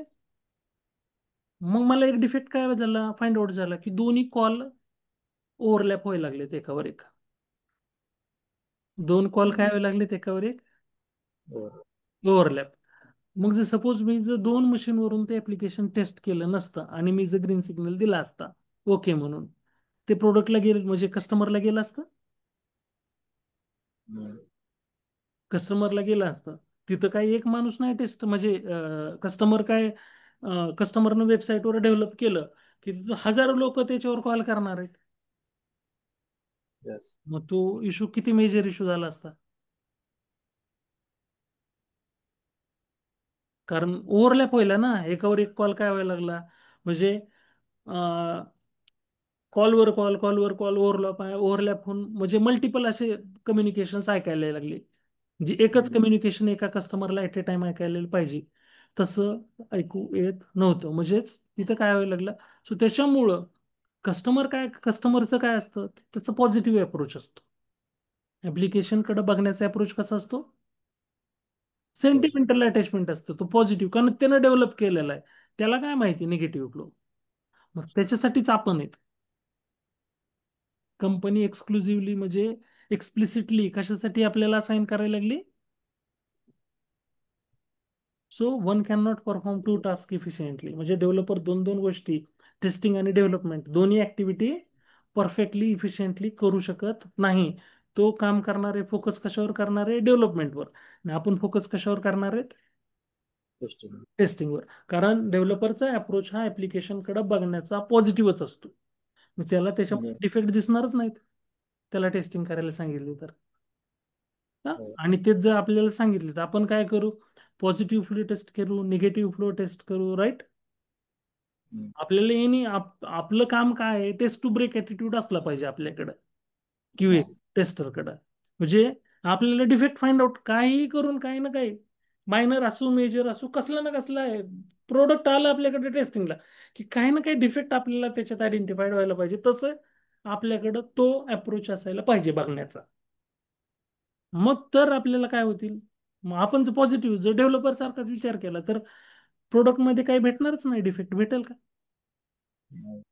मग मला एक डिफेक्ट काय झाला, फाइंड आउट झाला, की दोन्ही कॉल ओव्हरलॅप व्हायला लागलेत एकावर एक. दोन कॉल काय व्हायला लागलेत एकावर एक, ओव्हरलॅप. मग जर सपोज मी जर दोन मशीनवरून ते ऍप्लिकेशन टेस्ट केलं नसतं, आणि मी जर ग्रीन सिग्नल दिला असता ओके म्हणून, ते प्रोडक्टला गेलं म्हणजे कस्टमरला गेलं असतं, कस्टमरला गेलं असतं. तिथं काही एक माणूस नाही टेस्ट, म्हणजे कस्टमरनं वेबसाईटवर डेव्हलप केलं की तिथं हजारो लोक त्याच्यावर कॉल करणार आहेत. Yes. मग तो इश्यू किती मेजर इश्यू झाला असता, कारण ओव्हरलॅप व्हायला ना, एकावर एक कॉल काय व्हायला लागला, म्हणजे कॉलवर कॉल, कॉलवर कॉल, ओव्हरलॅप होऊन म्हणजे मल्टिपल असे कम्युनिकेशन ऐकायला लागले. म्हणजे एकच कम्युनिकेशन एका कस्टमरला ऍट ए टाइम ऐकायला पाहिजे तसं ऐकू येत नव्हतं, म्हणजेच तिथं काय व्हायला लागलं. सो त्याच्यामुळं कस्टमरचं काय असतं, त्याचं पॉझिटिव्ह अप्रोच असतो. ऍप्लिकेशनकडे बघण्याचा अप्रोच कसा असतो, सेंटिमेंटल अटॅचमेंट असतं, तो पॉझिटिव्ह, कारण त्यानं डेव्हलप केलेला आहे, त्याला काय माहिती निगेटिव्ह फ्लो. मग त्याच्यासाठीच आपण आहेत. कंपनी एक्सक्लुझिव्हली म्हणजे एक्सप्लिसिटली कशासाठी आपल्याला असाइन करायला लागली? So one can not perform two task efficiently, म्हणजे डेव्हलपर दोन दोन गोष्टी, टेस्टिंग आणि डेव्हलपमेंट, दोन्ही ऍक्टिव्हिटी परफेक्टली इफिशियंटली करू शकत नाही. तो काम करणारे फोकस कशावर करणार आहे? डेव्हलपमेंटवर. आणि आपण फोकस कशावर करणार आहेत? टेस्टिंग. टेस्टिंगवर. कारण डेव्हलपरचा अप्रोच हा ऍप्लिकेशन कडे बघण्याचा पॉझिटिव्हच असतो. मग त्याला त्याच्यामध्ये हो. डिफेक्ट दिसणारच नाहीत त्याला टेस्टिंग करायला सांगितली तर. हा? हो. आणि तेच जर आपल्याला सांगितले तर आपण काय करू? पॉझिटिव्ह फ्लो टेस्ट करू, निगेटिव्ह फ्लो टेस्ट करू, राईट? हम्म. आपल्याला हे नाही, आपलं काम काय आहे? टेस्ट टू ब्रेक ऍटिट्यूड असला पाहिजे आपल्याकडं, क्यूए हा. टेस्टरकडं. म्हणजे आपल्याला डिफेक्ट फाइंड आउट काही करून, काही ना काही, मायनर असू मेजर असू, कसला ना कसला आहे प्रोडक्ट आलं आपल्याकडे टेस्टिंगला, की काही ना काही डिफेक्ट आपल्याला त्याच्यात आयडेंटिफाईड व्हायला पाहिजे. तसं आपल्याकडं तो अप्रोच असायला पाहिजे बघण्याचा. मग तर आपल्याला काय होतील? मग आपण जर पॉझिटिव्ह, जर डेव्हलपर सारखाच विचार केला तर प्रोडक्टमध्ये काही भेटणारच नाही. डिफेक्ट भेटेल का? हो.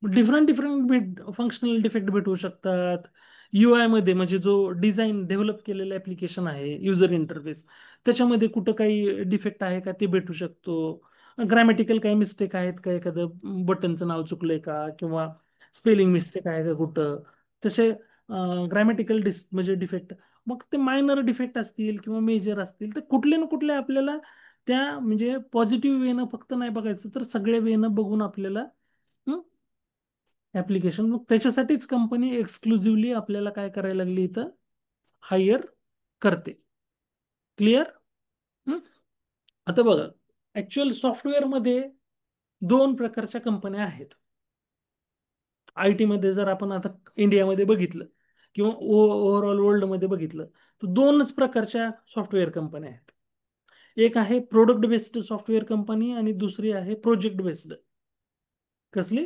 डिफरंट डिफरंट फंक्शनल डिफेक्ट भेटू शकतात. UI मध्ये, म्हणजे जो डिझाईन डेव्हलप केलेलं ऍप्लिकेशन आहे, युजर इंटरफेस, त्याच्यामध्ये कुठं काही डिफेक्ट आहे का ते भेटू शकतो. ग्रॅमॅटिकल काही मिस्टेक आहेत का, एखादं बटनचं नाव चुकलंय का, किंवा स्पेलिंग मिस्टेक आहे का कुठं, तसे ग्रॅमॅटिकल म्हणजे डिफेक्ट. मग ते मायनर डिफेक्ट असतील किंवा मेजर असतील तर कुठले ना कुठले आपल्याला त्या, म्हणजे पॉझिटिव्ह वेनं फक्त नाही बघायचं तर सगळ्या वेनं बघून आपल्याला ऍप्लिकेशन. मग त्याच्यासाठीच कंपनी एक्सक्लुझिव्हली आपल्याला काय करायला लागली इथं? हायर करते. क्लिअर? आता बघा, ऍक्च्युअल सॉफ्टवेअरमध्ये दोन प्रकारच्या कंपन्या आहेत. IT मध्ये जर आपण आता इंडियामध्ये बघितलं किंवा ओव्हरऑल वर्ल्डमध्ये बघितलं तर दोनच प्रकारच्या सॉफ्टवेअर कंपन्या आहेत. एक आहे प्रोडक्ट बेस्ड सॉफ्टवेअर कंपनी आणि दुसरी आहे प्रोजेक्ट बेस्ड. कसली?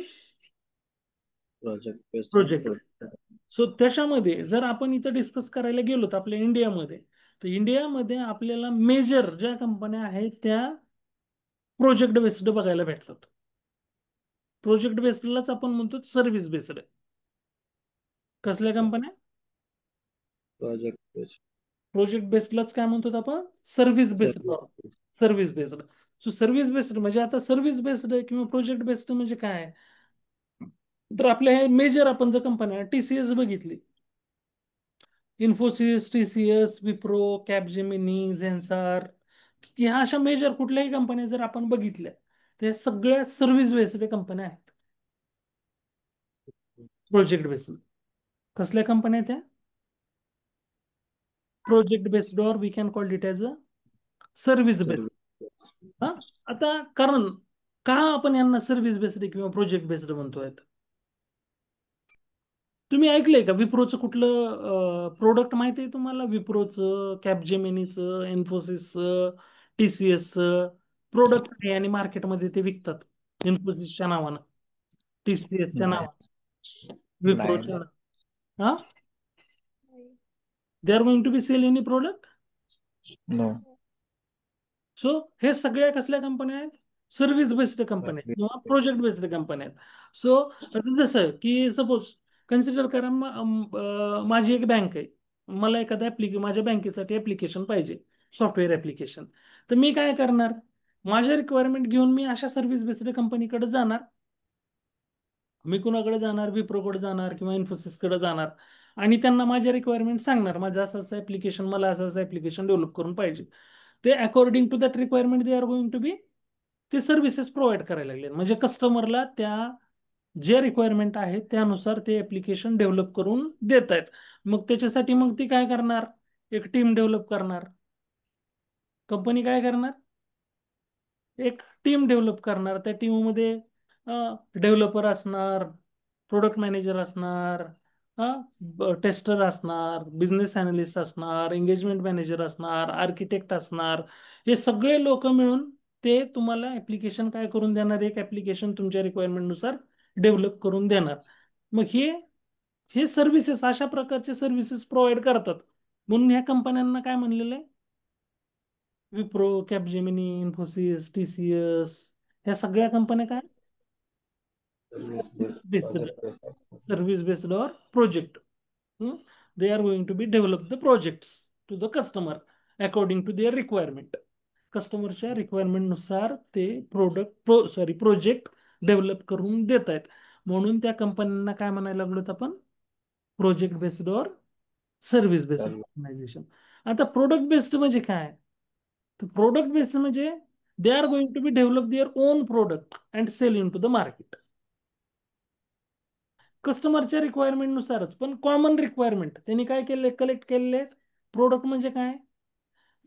प्रोजेक्ट बेस्ड आणि प्रोजेक्ट. प्रोजेक्ट. सो त्याच्यामध्ये जर आपण इथं डिस्कस करायला गेलो तर आपल्या इंडियामध्ये, तर इंडियामध्ये आपल्याला मेजर ज्या कंपन्या आहेत त्या प्रोजेक्ट बेस्ड बघायला भेटतात. प्रोजेक्ट बेस्डलाच आपण म्हणतो सर्व्हिस बेस्ड. कसल्या कंपन्या? Project based. प्रोजेक्ट बेस्डलाच काय म्हणतो आपण? Service based. Service. Service based. So service based म्हणजे, आता सर्व्हिस बेस्ड किंवा प्रोजेक्ट बेस्ड म्हणजे काय? तर आपल्या हे मेजर आपण जर कंपन्या TCS बघितली, इन्फोसिस, TCS, विप्रो, कॅपजेमिनी, झेन्सार, ह्या अशा मेजर कुठल्याही कंपन्या जर आपण बघितल्या तर ह्या सगळ्या सर्व्हिस बेस्ड कंपन्या आहेत. प्रोजेक्ट बेस्ड कसल्या कंपन्या त्या? प्रोजेक्ट बेस्ड, और we can call it as a service based. Service. हा, आता कारण का आपण यांना सर्व्हिस बेस्ड किंवा प्रोजेक्ट बेस्ड म्हणतोय? तुम्ही ऐकलंय का विप्रोचं कुठलं प्रोडक्ट माहिती आहे तुम्हाला? विप्रोचं, कॅपजेमिनीचं, इन्फोसिसचं, TCSचं प्रोडक्ट आहे आणि मार्केटमध्ये ते विकतात इन्फोसिसच्या नावानं, TCSच्या नाही. नावानं, नाही. विप्रोच्या नावानं. हा, they are going to be sell any product. No. सो हे सगळ्या कसल्या कंपन्या आहेत? सर्व्हिस बेस्ड कंपन्या आहेत किंवा प्रोजेक्ट बेस्ड कंपन्या आहेत. सो जसं की सपोज कन्सिडर करा, माझी एक बँक आहे, मला एखाद्या माझ्या बँकेसाठी ऍप्लिकेशन पाहिजे, सॉफ्टवेअर ऍप्लिकेशन. तर मी काय करणार? माझ्या रिक्वायरमेंट घेऊन मी अशा सर्व्हिस बेस्ड कंपनीकडे जाणार. मी कुणाकडे जाणार? विप्रोकडे जाणार किंवा इन्फोसिसकडे जाणार आणि त्यांना माझ्या रिक्वायरमेंट सांगणार, माझं असं असं ऍप्लिकेशन, मला असं असं ऍप्लिकेशन डेव्हलप करून पाहिजे. ते according to that requirement they are going to be ते सर्व्हिसेस प्रोव्हाइड करायला लागले. म्हणजे कस्टमरला त्या जे रिक्वायरमेंट आहे त्यानुसार ते ऍप्लिकेशन डेव्हलप करून देत आहेत. मग त्याच्यासाठी मग ती काय करणार? एक टीम डेव्हलप करणार. कंपनी काय करणार? एक टीम डेव्हलप करणार. त्या टीममध्ये डेव्हलपर असणार, प्रोडक्ट मॅनेजर असणार, टेस्टर असणार, बिझनेस अनालिस्ट असणार, एंगेजमेंट मॅनेजर असणार, आर्किटेक्ट असणार. हे सगळे लोक मिळून ते तुम्हाला ऍप्लिकेशन काय करून देणार? एक ऍप्लिकेशन तुमच्या रिक्वायरमेंटनुसार डेव्हलप करून देणार. मग हे हे सर्व्हिसेस, अशा प्रकारचे सर्व्हिसेस प्रोव्हाइड करतात. म्हणून ह्या कंपन्यांना काय म्हणलेलं आहे? विप्रो, कॅपजेमिनी, इन्फोसिस, TCS, ह्या सगळ्या कंपन्या काय? Service based, based, project based also. service based or project. They are going to be develop the projects to the customer according to their requirement. कस्टमरच्या रिक्वायरमेंट नुसार ते प्रोजेक्ट डेव्हलप करून देत आहेत. म्हणून त्या कंपन्यांना काय म्हणायला लागलो आपण? प्रोजेक्ट बेस्ड और सर्व्हिस बेस्ड Service. ऑर्गनायझेशन. आता प्रोडक्ट बेस्ड म्हणजे काय? तर प्रोडक्ट बेस्ड म्हणजे they are going to be develop their own product and sell in to the market. कस्टमरच्या रिक्वायरमेंट नुसारच, पण कॉमन रिक्वायरमेंट त्यांनी काय केले, कलेक्ट केलेले आहेत. प्रोडक्ट म्हणजे काय?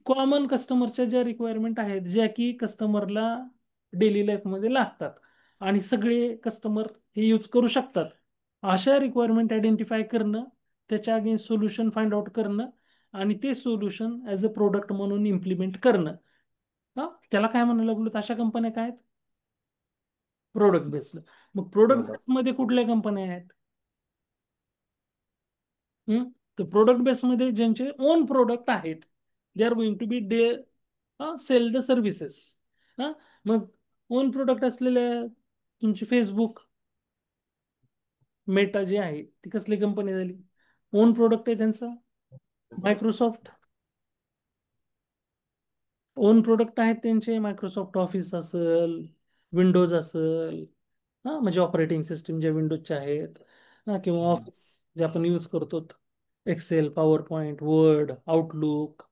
कॉमन कस्टमरच्या ज्या रिक्वायरमेंट आहेत, ज्या की कस्टमरला डेली लाईफमध्ये लागतात आणि सगळे कस्टमर हे यूज करू शकतात, अशा रिक्वायरमेंट आयडेंटिफाय करणं, त्याच्या अगेन्स्ट सोल्युशन फाइंड आउट करणं आणि ते सोल्युशन ॲज अ प्रोडक्ट म्हणून इम्प्लिमेंट करणं. त्याला काय म्हणायला लागलो? अशा कंपन्या काय आहेत? Product based. मग प्रोडक्ट Product. बेस्ड मध्ये कुठल्या कंपन्या आहेत? तर प्रोडक्ट बेस मध्ये ज्यांचे ओन प्रोडक्ट आहेत, they are going to be sell the services. मग ओन प्रोडक्ट असलेल्या तुमची फेसबुक, मेटा जे आहे ती कसली कंपनी झाली? ओन प्रोडक्ट आहे त्यांचा. मायक्रोसॉफ्ट ओन प्रोडक्ट आहेत त्यांचे. मायक्रोसॉफ्ट ऑफिस असेल, विंडोज असेल, म्हणजे ऑपरेटिंग सिस्टीम ज्या विंडोजच्या आहेत, किंवा ऑफिस जे आपण यूज करतो, Excel, PowerPoint, Word, Outlook,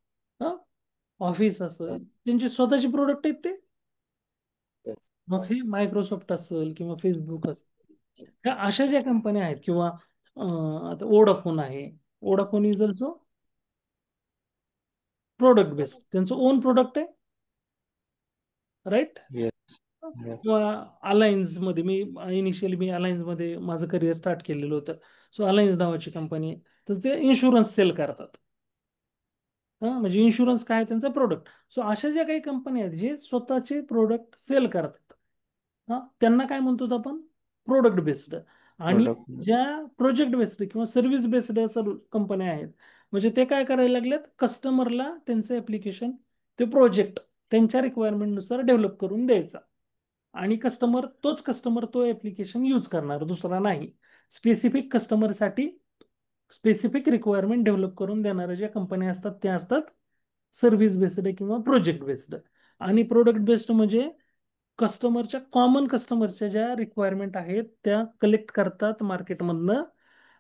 Office असेल, त्यांची स्वतःची प्रोडक्ट आहेत ते. Yes. मग हे मायक्रोसॉफ्ट असेल किंवा फेसबुक असेल, ह्या अशा ज्या कंपन्या आहेत, किंवा आता वोडाफोन आहे. Vodafone is also product based, त्यांचं ओन प्रोडक्ट आहे, राईट. Yes. Yes. किंवा अलायन्स मध्ये, मी अलायन्स मध्ये माझं करिअर स्टार्ट केलेलं होतं. सो अलायन्स नावाची कंपनी आहे, तर ते इन्शुरन्स सेल करतात. म्हणजे इन्शुरन्स काय त्यांचा प्रोडक्ट. सो अशा ज्या काही कंपन्या आहेत जे स्वतःचे प्रोडक्ट सेल करतात, त्यांना काय म्हणतो आपण? Product based. आणि Product. ज्या प्रोजेक्ट बेस्ड किंवा सर्व्हिस बेस्ड कंपन्या आहेत, म्हणजे ते काय करायला लागलेत? कस्टमरला त्यांचं ऍप्लिकेशन, ते प्रोजेक्ट त्यांच्या रिक्वायरमेंट नुसार डेव्हलप करून द्यायचा आणि तोच कस्टमर तो ऍप्लिकेशन यूज करणार, दुसरा नाही. स्पेसिफिक कस्टमरसाठी स्पेसिफिक रिक्वायरमेंट डेव्हलप करून देणाऱ्या ज्या कंपन्या असतात त्या असतात सर्व्हिस बेस्ड किंवा प्रोजेक्ट बेस्ड. आणि प्रोडक्ट बेस्ड म्हणजे कॉमन कस्टमरच्या ज्या रिक्वायरमेंट आहेत त्या कलेक्ट करतात मार्केटमधनं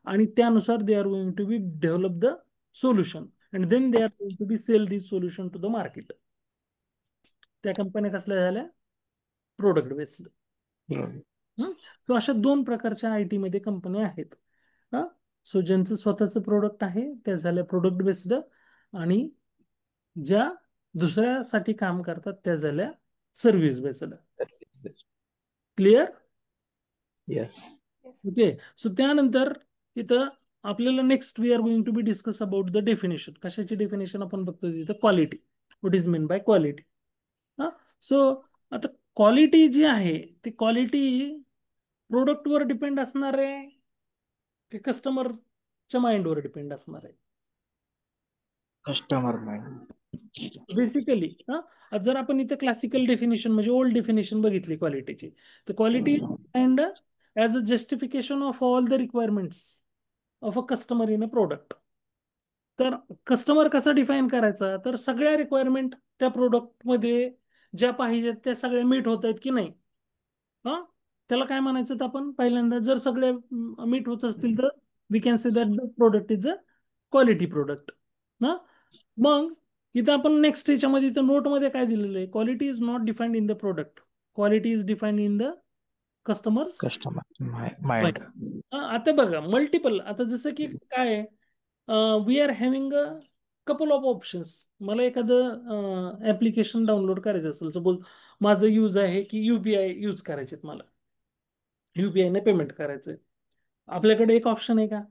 आणि त्यानुसार they are going to be develop the solution and then they are going to be sell this solution to the market. त्या कंपन्या कसल्या झाल्या? Product based. Product. सो अशा दोन प्रकारच्या आय टी मध्ये कंपन्या आहेत. सो ज्यांचं स्वतःचं प्रोडक्ट आहे त्या झाल्या प्रोडक्ट बेस्ड, आणि ज्या दुसऱ्यासाठी काम करतात त्या झाल्या service based. Service based. Clear? Yes. Okay. So त्यानंतर इथं आपल्याला next we are going to be discuss about the definition. कशाची डेफिनेशन आपण बघतो तिथं? Quality. What is mean by quality? So आता क्वालिटी जी आहे ती क्वालिटी प्रोडक्टवर डिपेंड असणार आहे की कस्टमरच्या माइंडवर डिपेंड असणार आहे? Customer mind. बेसिकली जर आपण इथे क्लासिकल डेफिनेशन म्हणजे ओल्ड डेफिनेशन बघितली क्वालिटीची, तर quality is defined as a justification of all the requirements of a customer in a product. तर कस्टमर कसा डिफाईन करायचा? तर सगळ्या रिक्वायरमेंट त्या प्रोडक्टमध्ये ज्या पाहिजेत त्या सगळ्या मीट होत आहेत की नाही, हा त्याला काय म्हणायचं? तर आपण पहिल्यांदा जर सगळे मीट होत असतील तर we can say that the product is a quality product. ना मग इथं आपण नेक्स्ट याच्यामध्ये इथं नोटमध्ये काय दिलेलं आहे? Quality is not defined in the product, quality is defined in the customers Customer mind. आता बघा मल्टिपल, आता जसं की काय, we are having a couple of options. मला एखादं ऍप्लिकेशन डाउनलोड करायचं असेल, सपोज माझं यूज आहे की युपीआय यूज करायचे, मला युपीआय ने पेमेंट करायचंय. आपल्याकडे एक ऑप्शन आहे का?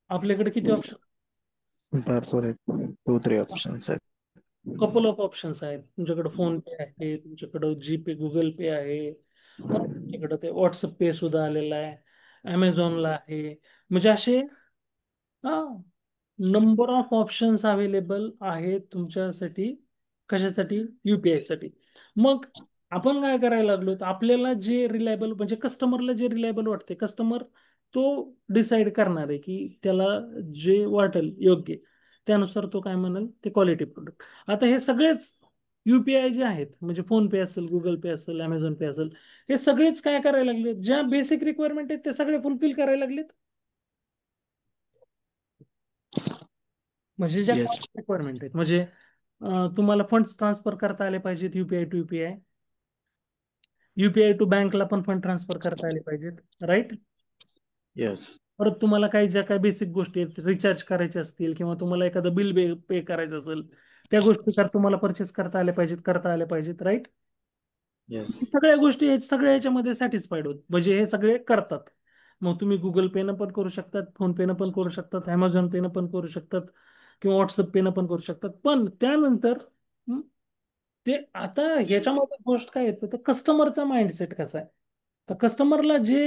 आपल्याकडे किती ऑप्शन? भरपूर आहेत. 2-3 options आहेत. कपल ऑफ ऑप्शन्स आहेत. तुमच्याकडे फोन पे आहे, तुमच्याकडे जीपे, गुगल पे आहे, तुमच्याकडे ते व्हॉट्सअप पे सुद्धा आलेला आहे, अमेझॉनला आहे. म्हणजे असे नंबर ऑफ ऑप्शन्स अवेलेबल आहेत तुमच्यासाठी. कशासाठी? युपीआय साठी. मग आपण काय करायला लागलो तर आपल्याला जे रिलायबल म्हणजे कस्टमरला जे रिलायबल वाटते कस्टमर तो डिसाईड करणार आहे की त्याला जे वाटेल योग्य त्यानुसार तो काय म्हणाल ते क्वालिटी प्रोडक्ट. आता हे सगळेच युपीआय जे आहेत म्हणजे फोन पे असेल, गुगल पे असेल, अमेझॉन पे असेल, हे सगळेच काय करायला लागलेत, ज्या बेसिक रिक्वायरमेंट आहेत ते सगळे फुलफिल करायला लागलेत. म्हणजे ज्या Yes. रिक्वायरमेंट आहेत म्हणजे तुम्हाला फंड्स ट्रान्सफर करता आले पाहिजेत UPI to UPI. UPI to बँकला पण फंड ट्रान्सफर करता आले पाहिजेत, राईट. Yes. परत तुम्हाला काही ज्या काही बेसिक गोष्टी आहेत रिचार्ज करायचे असतील किंवा तुम्हाला एखादं बिल पे करायचं असेल त्या गोष्टी तुम्हाला परचेस करता आल्या पाहिजेत, राईट. Yes. सगळ्या गोष्टी सगळ्या ह्याच्यामध्ये सॅटिस्फाईड होत म्हणजे हे सगळे करतात. मग तुम्ही गुगल पेनं पण करू शकतात, फोन पेनं पण करू शकतात, अमेझॉन पेनं पण करू शकतात किंवा व्हॉट्सअप पेनं पण करू शकतात. पण त्यानंतर हं, ते आता ह्याच्यामध्ये गोष्ट काय येतं तर कस्टमरचा माइंडसेट कसा आहे. तर कस्टमरला जे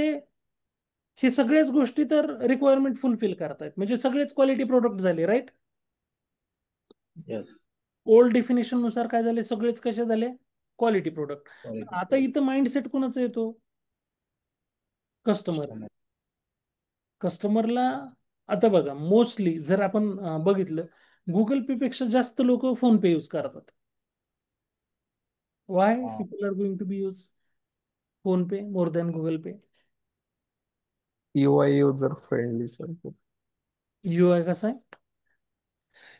हे सगळ्याच गोष्टी तर रिक्वायरमेंट फुलफिल करतायत म्हणजे सगळेच क्वालिटी प्रोडक्ट झाले, राईट. Yes. ओल्ड डेफिनेशन नुसार काय झाले, सगळेच कसे झाले, क्वालिटी प्रोडक्ट. Quality आता product. इथं माइंडसेट कोणाचा येतो, कस्टमरचा. Customer. कस्टमरला आता बघा मोस्टली जर आपण बघितलं गुगल पे पेक्षा जास्त लोक फोन पे यूज करतात. Why Ah, people are going to be use PhonePe more than Google Pay. UI user friendly sir खूप. युआय कसा आहे,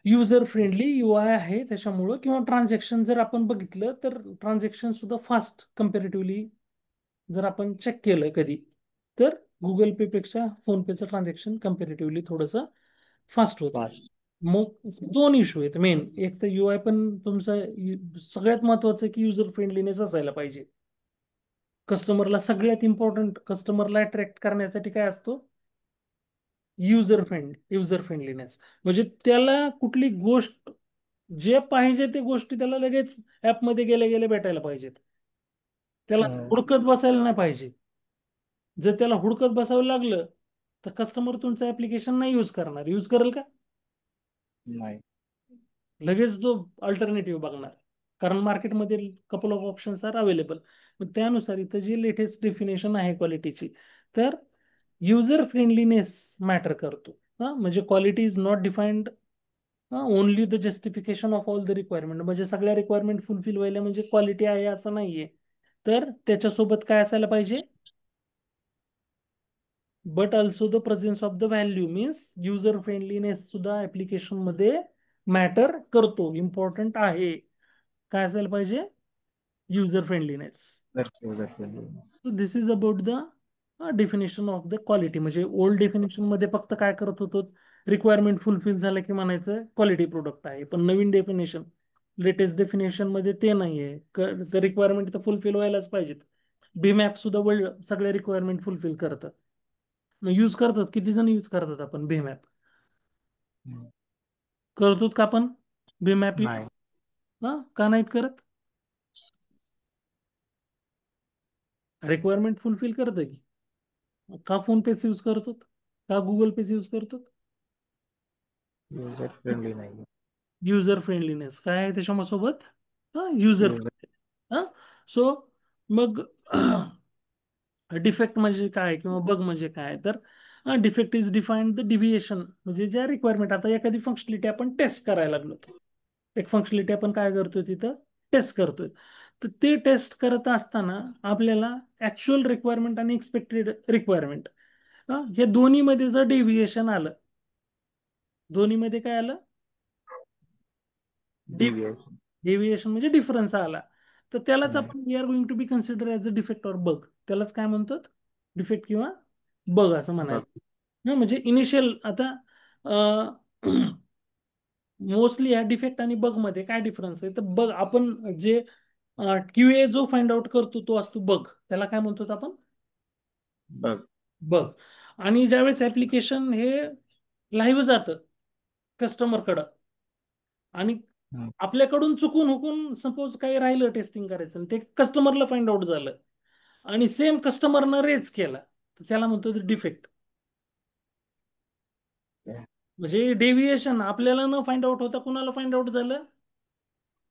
युजर फ्रेंडली युआय आहे त्याच्यामुळं. किंवा ट्रान्झॅक्शन जर आपण बघितलं तर ट्रान्झॅक्शन सुद्धा फास्ट कम्पॅरेटिव्हली जर आपण चेक केलं कधी तर गुगल पे पेक्षा फोन पेचं ट्रान्झॅक्शन कम्पॅरेटिव्हली थोडंसं फास्ट होतं. fast. मग दोन इश्यू आहेत मेन. एक तर युआय पण तुमचं सगळ्यात महत्वाचं की युजर फ्रेंडलीनेस असायला पाहिजे. कस्टमरला सगळ्यात इम्पॉर्टंट कस्टमरला अट्रॅक्ट करण्यासाठी काय असतो, युजर फ्रेंडलीनेस. म्हणजे त्याला कुठली गोष्ट जे पाहिजे ते गोष्टी त्याला लगेच ऍपमध्ये गेल्या गेल्या भेटायला पाहिजेत. त्याला Uh, हुडकत बसायला नाही पाहिजे. जर त्याला हुडकत बसावं लागलं तर कस्टमर तुमचं ऍप्लिकेशन नाही यूज करेल का, नाही. लगेच तो अल्टरनेटिव्ह बघणार. कारण मार्केटमध्ये couple of options are available. मग त्यानुसार इथं जी लेटेस्ट डेफिनेशन आहे क्वालिटीची तर युजर फ्रेंडलीनेस मॅटर करतो. म्हणजे quality is not defined only the justification of all the requirement. म्हणजे सगळ्या रिक्वायरमेंट फुलफिल व्हायला म्हणजे क्वालिटी आहे असं नाहीये. तर त्याच्यासोबत काय असायला पाहिजे, but also the presence of the value means user friendliness सुद्धा ऍप्लिकेशन मध्ये मॅटर करतो, इम्पॉर्टंट आहे. काय असायला पाहिजे, user friendliness. User friendly. This is about the definition of the quality. म्हणजे ओल्ड डेफिनेशन मध्ये फक्त काय करत होतो, रिक्वायरमेंट फुलफिल झालं की म्हणायचं क्वालिटी प्रोडक्ट आहे. पण नवीन डेफिनेशन लेटेस्ट डेफिनेशन मध्ये ते नाहीये. रिक्वायरमेंट तर फुलफिल व्हायलाच पाहिजेत. बीमॅप सुद्धा वर्ल्ड सगळ्या रिक्वायरमेंट फुलफिल करतात. मग यूज करतात, किती जण यूज करतात आपण बीमॅप, Hmm. करतो का आपण बीमॅप, नाही. का नाहीत करत, रिक्वायरमेंट फुलफिल करतं की. का फोन पेच यूज करतो, का गुगल पेच यूज करतो, User friendly नाही. युजर फ्रेंडलीनेस काय आहे त्याच्यासोबत, युजर. User. हा सो मग डिफेक्ट म्हणजे काय किंवा बग म्हणजे काय तर defect is defined the deviation. म्हणजे ज्या रिक्वायरमेंट आता एखादी फंक्शनलिटी आपण टेस्ट करायला लागलो, एक फंक्शनलिटी आपण काय करतोय तिथं टेस्ट करतोय. तर ते टेस्ट करत असताना आपल्याला ऍक्च्युअल रिक्वायरमेंट आणि एक्सपेक्टेड रिक्वायरमेंट हे दोन्हीमध्ये जर डेव्हिएशन आलं, दोन्हीमध्ये काय आलं, Deviation. डेव्हिएशन म्हणजे डिफरन्स आला, तर त्यालाच Hmm. आपण we are going to be consider as a defect or bug. त्यालाच काय म्हणतात, डिफेक्ट किंवा बग असं म्हणायचं. बघ. म्हणजे इनिशियल आता मोस्टली ह्या डिफेक्ट आणि बग मध्ये काय डिफरन्स आहे तर बग आपण जे क्यूए जो फाइंड आउट करतो तो असतो बग, त्याला काय म्हणतो आपण, बघ. बग. आणि ज्यावेळेस ऍप्लिकेशन हे लाईव्ह जातं कस्टमरकडं आणि Hmm. आपल्याकडून चुकून हुकून सपोज काही राहिलं टेस्टिंग करायचं आणि ते कस्टमरला फाइंड आउट झालं आणि सेम कस्टमरनं रेज केला तर त्याला म्हणतो डिफेक्ट. Yeah. म्हणजे डेव्हिएशन आपल्याला न फाइंड आउट होता कुणाला फाइंड आउट झालं,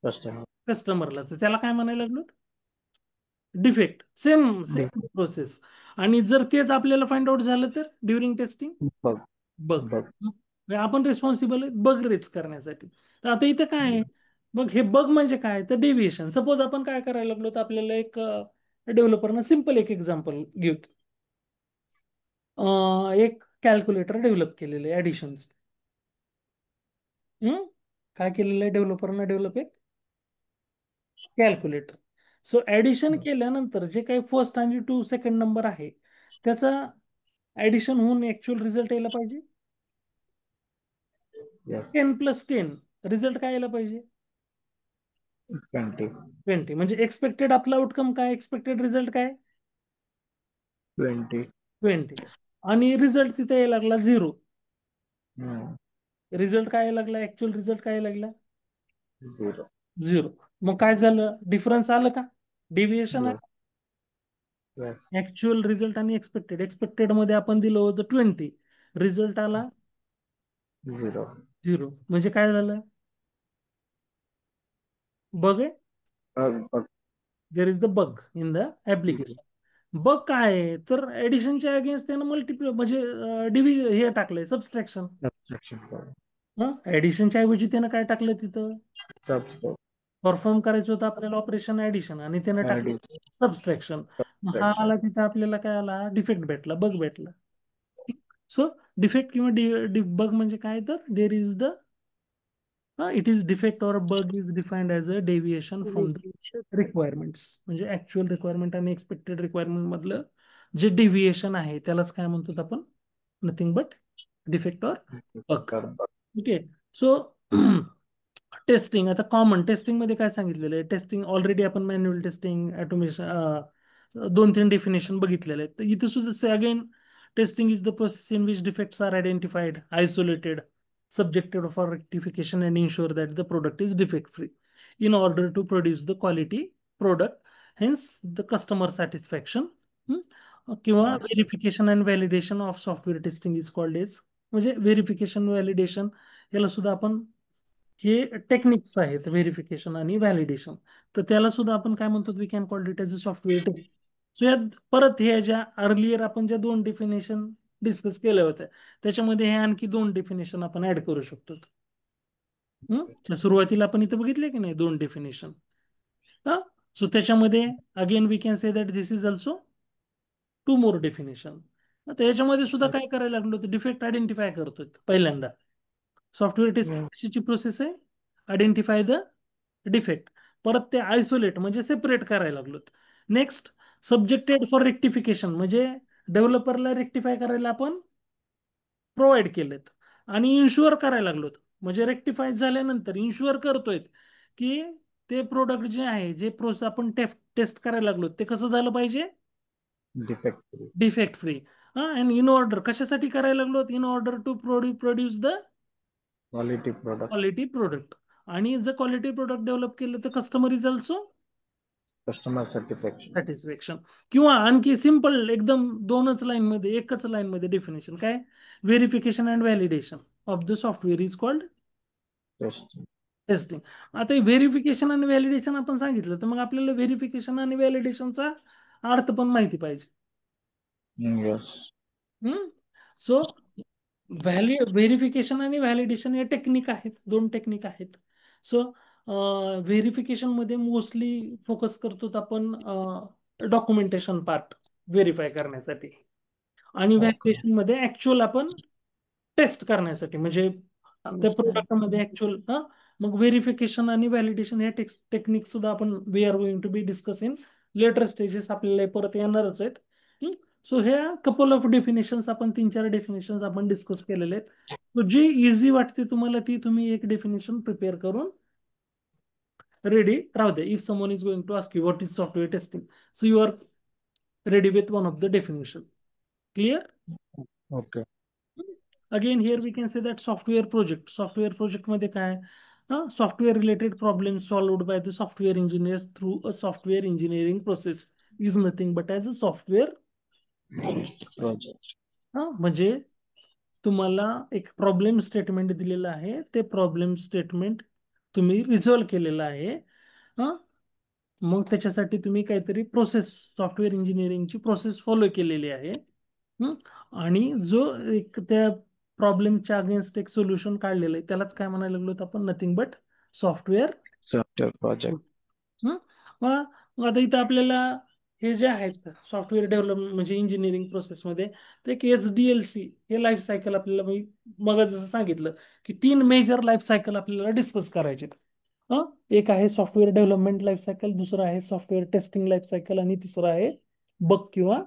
Customer. कस्टमरला, तर त्याला काय म्हणायला लागलो, defect, same Def- same process. आणि जर तेच आपल्याला फाइंड आउट झालं तर ड्युरिंग टेस्टिंग Bug. बग. Bug. आपण रिस्पॉन्सिबल आहे बग रेज करण्यासाठी. तर आता इथं काय आहे, बघ हे बग म्हणजे काय तर डेव्हिएशन. सपोज आपण काय करायला लागलो तर आपल्याला एक डेव्हलपरनं सिम्पल एक एक्झाम्पल घेऊ. एक कॅल्क्युलेटर डेव्हलप केलेलं आहे ऍडिशनचं. काय केलेलं आहे डेव्हलपरनं? डेव्हलप एक कॅल्क्युलेटर. सो ऍडिशन केल्यानंतर जे काही फर्स्ट आणि टू सेकंड नंबर आहे त्याचा ऍडिशन होऊन ऍक्च्युअल रिझल्ट यायला पाहिजे. Yes. 10 + 10 रिझल्ट काय यायला पाहिजे? 20. 20. म्हणजे एक्सपेक्टेड आपला आउटकम काय, एक्सपेक्टेड रिझल्ट काय? 20. 20. आणि रिझल्ट तिथे यायला लागला 0. Hmm. रिझल्ट काय यायला लागला, ऍक्च्युअल रिझल्ट काय यायला लागला? 0. 0. मग काय झालं, डिफरन्स आलं का, डेव्हिएशन Yes. आहे. Yes. ऍक्च्युअल रिझल्ट आणि एक्सपेक्टेड, एक्सपेक्टेड मध्ये आपण दिलं होतं 20, रिझल्ट आला 0. 0. म्हणजे काय झालं, बग आहे. Bug. There is the bug in the application. Bug काय आहे तर ऍडिशनच्या अगेन्स्ट त्यानं मल्टिप्ल म्हणजे हे टाकलंय सबस्ट्रॅक्शन. Subtraction. Bug. ऍडिशनच्या ऐवजी त्यानं काय टाकलं तिथं, Subtraction. परफॉर्म करायचं होतं आपल्याला ऑपरेशन ऍडिशन आणि त्यानं टाकलं Addition. सबस्ट्रॅक्शन. हा Subtraction. आला तिथं आपल्याला काय आला, डिफेक्ट भेटला, बग भेटला. सो डिफेक्ट किंवा बग म्हणजे काय तर देर is the it is defect or bug is defined as a deviation from the requirements. म्हणजे ऍक्च्युअल रिक्वायरमेंट आणि एक्सपेक्टेड रिक्वायरमेंट मधलं जे डेव्हिएशन आहे त्यालाच काय म्हणतो आपण, nothing but defect or bug. Or bug. Okay. So testing, आता कॉमन टेस्टिंग मध्ये काय सांगितलेलं आहे, टेस्टिंग ऑलरेडी आपण मॅन्युअल टेस्टिंग, ऑटोमेशन, 2-3 डेफिनेशन बघितलेले आहेत. तर इथे सुद्धा again testing is the process in which defects are identified, isolated, subjected for rectification and ensure that the product is defect free in order to produce the quality product, hence the customer satisfaction. किंवा Yes. Verification and validation of software testing is called as, म्हणजे verification validation याला सुद्धा आपण, हे techniques आहेत verification आणि validation, तर त्याला सुद्धा आपण काय म्हणतो, we can call it as a software test. So यात परत हे ज्या अर्लियर आपण ज्या 2 डेफिनेशन डिस्कस केल्या होत्या त्याच्यामध्ये हे आणखी 2 डेफिनेशन आपण ऍड करू शकतो. तर सुरुवातीला आपण इथे बघितले की नाही 2 डेफिनेशन. सो त्याच्यामध्ये again we can say that this is also 2 more definition. तर याच्यामध्ये सुद्धा काय करायला लागलो तर डिफेक्ट आयडेंटिफाय करतोय पहिल्यांदा. Software testing Yes. कशाची प्रोसेस आहे, आयडेंटिफाय द डिफेक्ट, परत ते आयसोलेट म्हणजे सेपरेट करायला लागलो. नेक्स्ट सब्जेक्टेड फॉर रेक्टिफिकेशन, म्हणजे डेव्हलपरला रेक्टिफाय करायला आपण प्रोव्हाइड केलेत. आणि इन्शुअर करायला लागलो, म्हणजे रेक्टिफाय झाल्यानंतर इन्शुअर करतोय की ते प्रोडक्ट जे आहे, जे प्रोसेस आपण टेस्ट करायला लागलो ते कसं झालं पाहिजे, Defect free. Defect free. And in order कशासाठी करायला लागलो, in order to produce the Quality product. Quality product. आणि जर क्वालिटी प्रोडक्ट डेव्हलप केलं तर customer is also Customer satisfaction. Satisfaction. किंवा आणखी सिम्पल एकदम 2च लाईन मध्ये, एकच लाईन मध्ये डेफिनेशन काय, verification and validation of the software is called Testing. Testing. आता व्हेरिफिकेशन आणि व्हॅलिडेशन आपण सांगितलं, तर मग आपल्याला व्हेरिफिकेशन आणि व्हॅलिडेशनचा अर्थ पण माहिती पाहिजे. Yes. सो व्हेरिफिकेशन आणि व्हॅलिडेशन हे टेक्निक आहेत, 2 टेक्निक आहेत. सो व्हेरिफिकेशन मध्ये मोस्टली फोकस करतो आपण डॉक्युमेंटेशन पार्ट व्हेरीफाय करण्यासाठी, आणि Okay. व्हॅलिडेशन मध्ये ऍक्च्युअल आपण टेस्ट करण्यासाठी, म्हणजे त्या Understand. प्रोडक्ट मध्ये ऍक्च्युअल. मग व्हेरिफिकेशन आणि व्हॅलिडेशन हे टेक्निक सुद्धा आपण we are going to be discuss in later stages, आपल्याला परत येणारच आहेत. सो ह्या कपल ऑफ डेफिनेशन्स आपण 3-4 डेफिनेशन्स आपण डिस्कस केलेले आहेत. सो जी इझी वाटते तुम्हाला ती तुम्ही एक डेफिनेशन प्रिपेअर करून रेडी राहू द्या. If someone is going to ask you what is software testing, so you are ready with one of the definition. Clear? Okay. Again here we can say that software project मध्ये काय, software related problem solved by the software engineers through a software engineering process is nothing but as a software. Project. म्हणजे तुम्हाला एक problem statement दिलेलं आहे, ते problem statement तुम्ही resolve केलेलं आहे. मग त्याच्यासाठी तुम्ही काहीतरी प्रोसेस, सॉफ्टवेअर इंजिनिअरिंगची प्रोसेस फॉलो केलेली आहे. हं? आणि जो एक त्या प्रॉब्लेमच्या अगेन्स्ट एक सोल्युशन काढलेलं आहे त्यालाच काय म्हणायला लागलो होतो आपण, nothing but software. Software project. हं? मग मग आता इथं आपल्याला हे जे आहेत सॉफ्टवेअर डेव्हलपमेंट म्हणजे इंजिनिअरिंग प्रोसेसमध्ये, ते एक SDLC हे लाईफ सायकल आपल्याला, मी मग जसं सांगितलं की 3 मेजर लाईफ सायकल आपल्याला डिस्कस करायचे. एक आहे सॉफ्टवेअर डेव्हलपमेंट लाईफ सायकल, दुसरं आहे सॉफ्टवेअर टेस्टिंग लाईफ सायकल, आणि तिसरं आहे बग किंवा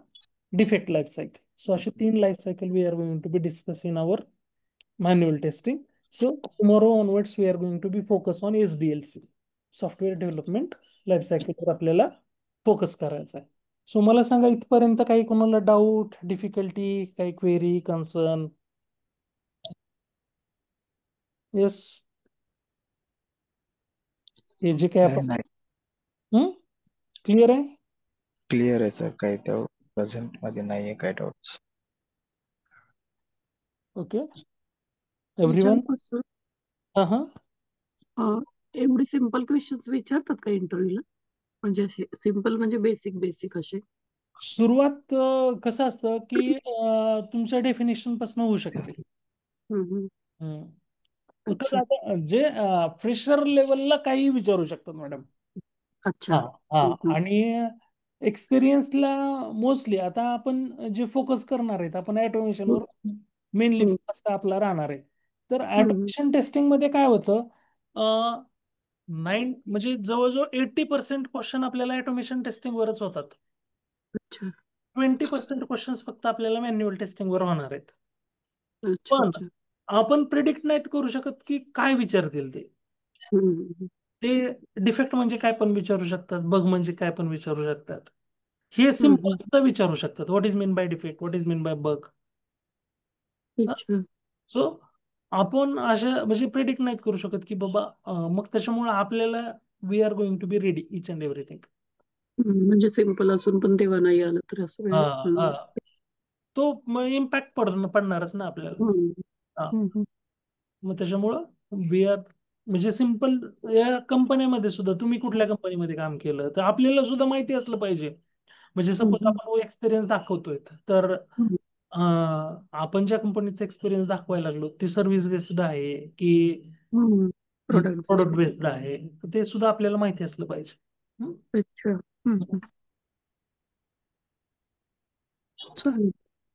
डिफेक्ट लाईफ सायकल. सो असे 3 life cycle we are going to be discuss in our manual testing. So tomorrow onwards we are going to be focus on SDLC, software development life सायकलवर आपल्याला focus करायचा आहे. So मला सांगा, इथपर्यंत काही कोणाला डाऊट, डिफिकल्टी, काही क्वेरी, कन्सर्न? येस, हे जे काही काय आपण नाही, क्लिअर आहे? क्लिअर आहे सर. काही त्या प्रेझेंट मध्ये नाहीये काय डाऊट. Okay, everyone. विचारू सर, हां हां. एवढे सिम्पल क्वेश्चन्स विचारतात का इंटरव्ह्यूला? म्हणजे असे सिम्पल म्हणजे बेसिक बेसिक असे? सुरुवात कसं असतं की तुमच्या डेफिनेशन पासून होऊ शकते. हम्म. हम्म. अच्छा आता जे फ्रेशर लेवलला काही विचारू शकतात मॅडम. अच्छा. हा हा. हम्म. आणि एक्सपिरियन्सला मोस्टली आता आपण जे फोकस करणार आहेत, आपण ऑटोमेशनवर मेनली हम्म. फोकस आपला राहणार आहे. तर हम्म. ऑटोमेशन टेस्टिंग मध्ये काय होतं, म्हणजे जवळजवळ 80% क्वेश्चन आपल्याला ऑटोमेशन टेस्टिंग वरच होतात. अच्छा 20% क्वेश्चन्स फक्त आपल्याला मॅन्युअल टेस्टिंग वर होणार आहेत. अच्छा. पण अच्छा. आपण प्रिडिक्ट नाहीत करू शकत की काय विचारतील ते. हम्म. ते डिफेक्ट म्हणजे काय पण विचारू शकतात, बग म्हणजे काय पण विचारू शकतात. हे हम्म. सिम्पल सुद्धा विचारू शकतात, what is mean by defect, what is mean by bug. अच्छा. सो आपण अशा म्हणजे प्रिडिक्ट नाहीत करू शकत की बाबा, मग त्याच्यामुळे आपल्याला we are going to be ready each and everything. म्हणजे सिम्पल असून पण तेव्हा नाही आलं तर असं हा काय? हा. तो इम्पॅक्ट पडणारच ना आपल्याला. हम्म. हा. हम्म. मग त्याच्यामुळं वी आर म्हणजे सिम्पल, या कंपन्यामध्ये सुद्धा तुम्ही कुठल्या कंपनीमध्ये काम केलं तर आपल्याला सुद्धा माहिती असलं पाहिजे. म्हणजे सपोज हम्म. आपण एक्सपिरियन्स दाखवतोय, तर हम्म. आपण ज्या कंपनीचा एक्सपिरियन्स दाखवायला लागलो ती सर्व्हिस बेस्ड आहे की प्रोडक्ट प्रोडक्ट बेस्ड. बेस्ड आहे, तर ते सुद्धा आपल्याला माहिती असलं पाहिजे. अच्छा. चालेल,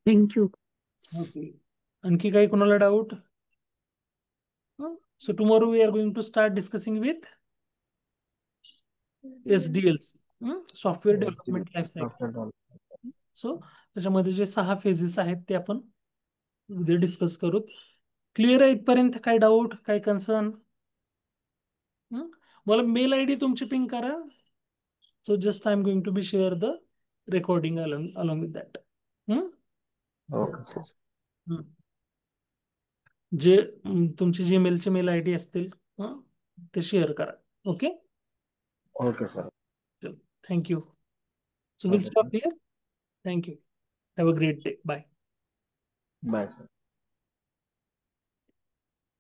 थँक्यू. ओके, आणखी काही कोणाला doubt? So tomorrow we are going to start discussing with SDLC, software development life cycle. So त्याच्यामध्ये जे 6 फेजेस आहेत ते आपण उद्या डिस्कस करू. क्लिअर आहे इथपर्यंत? काय डाऊट, काय कन्सर्न? मला मेल ID तुमची पिंग करा. So just I am going to be share the recording along with that. Okay sir. जे तुमचे जीमेलचे मेल ID असतील ते शेअर करा. Okay, okay sir. Thank you. So will okay stop sir. Here. Thank you. Have a great day. Bye. Bye sir.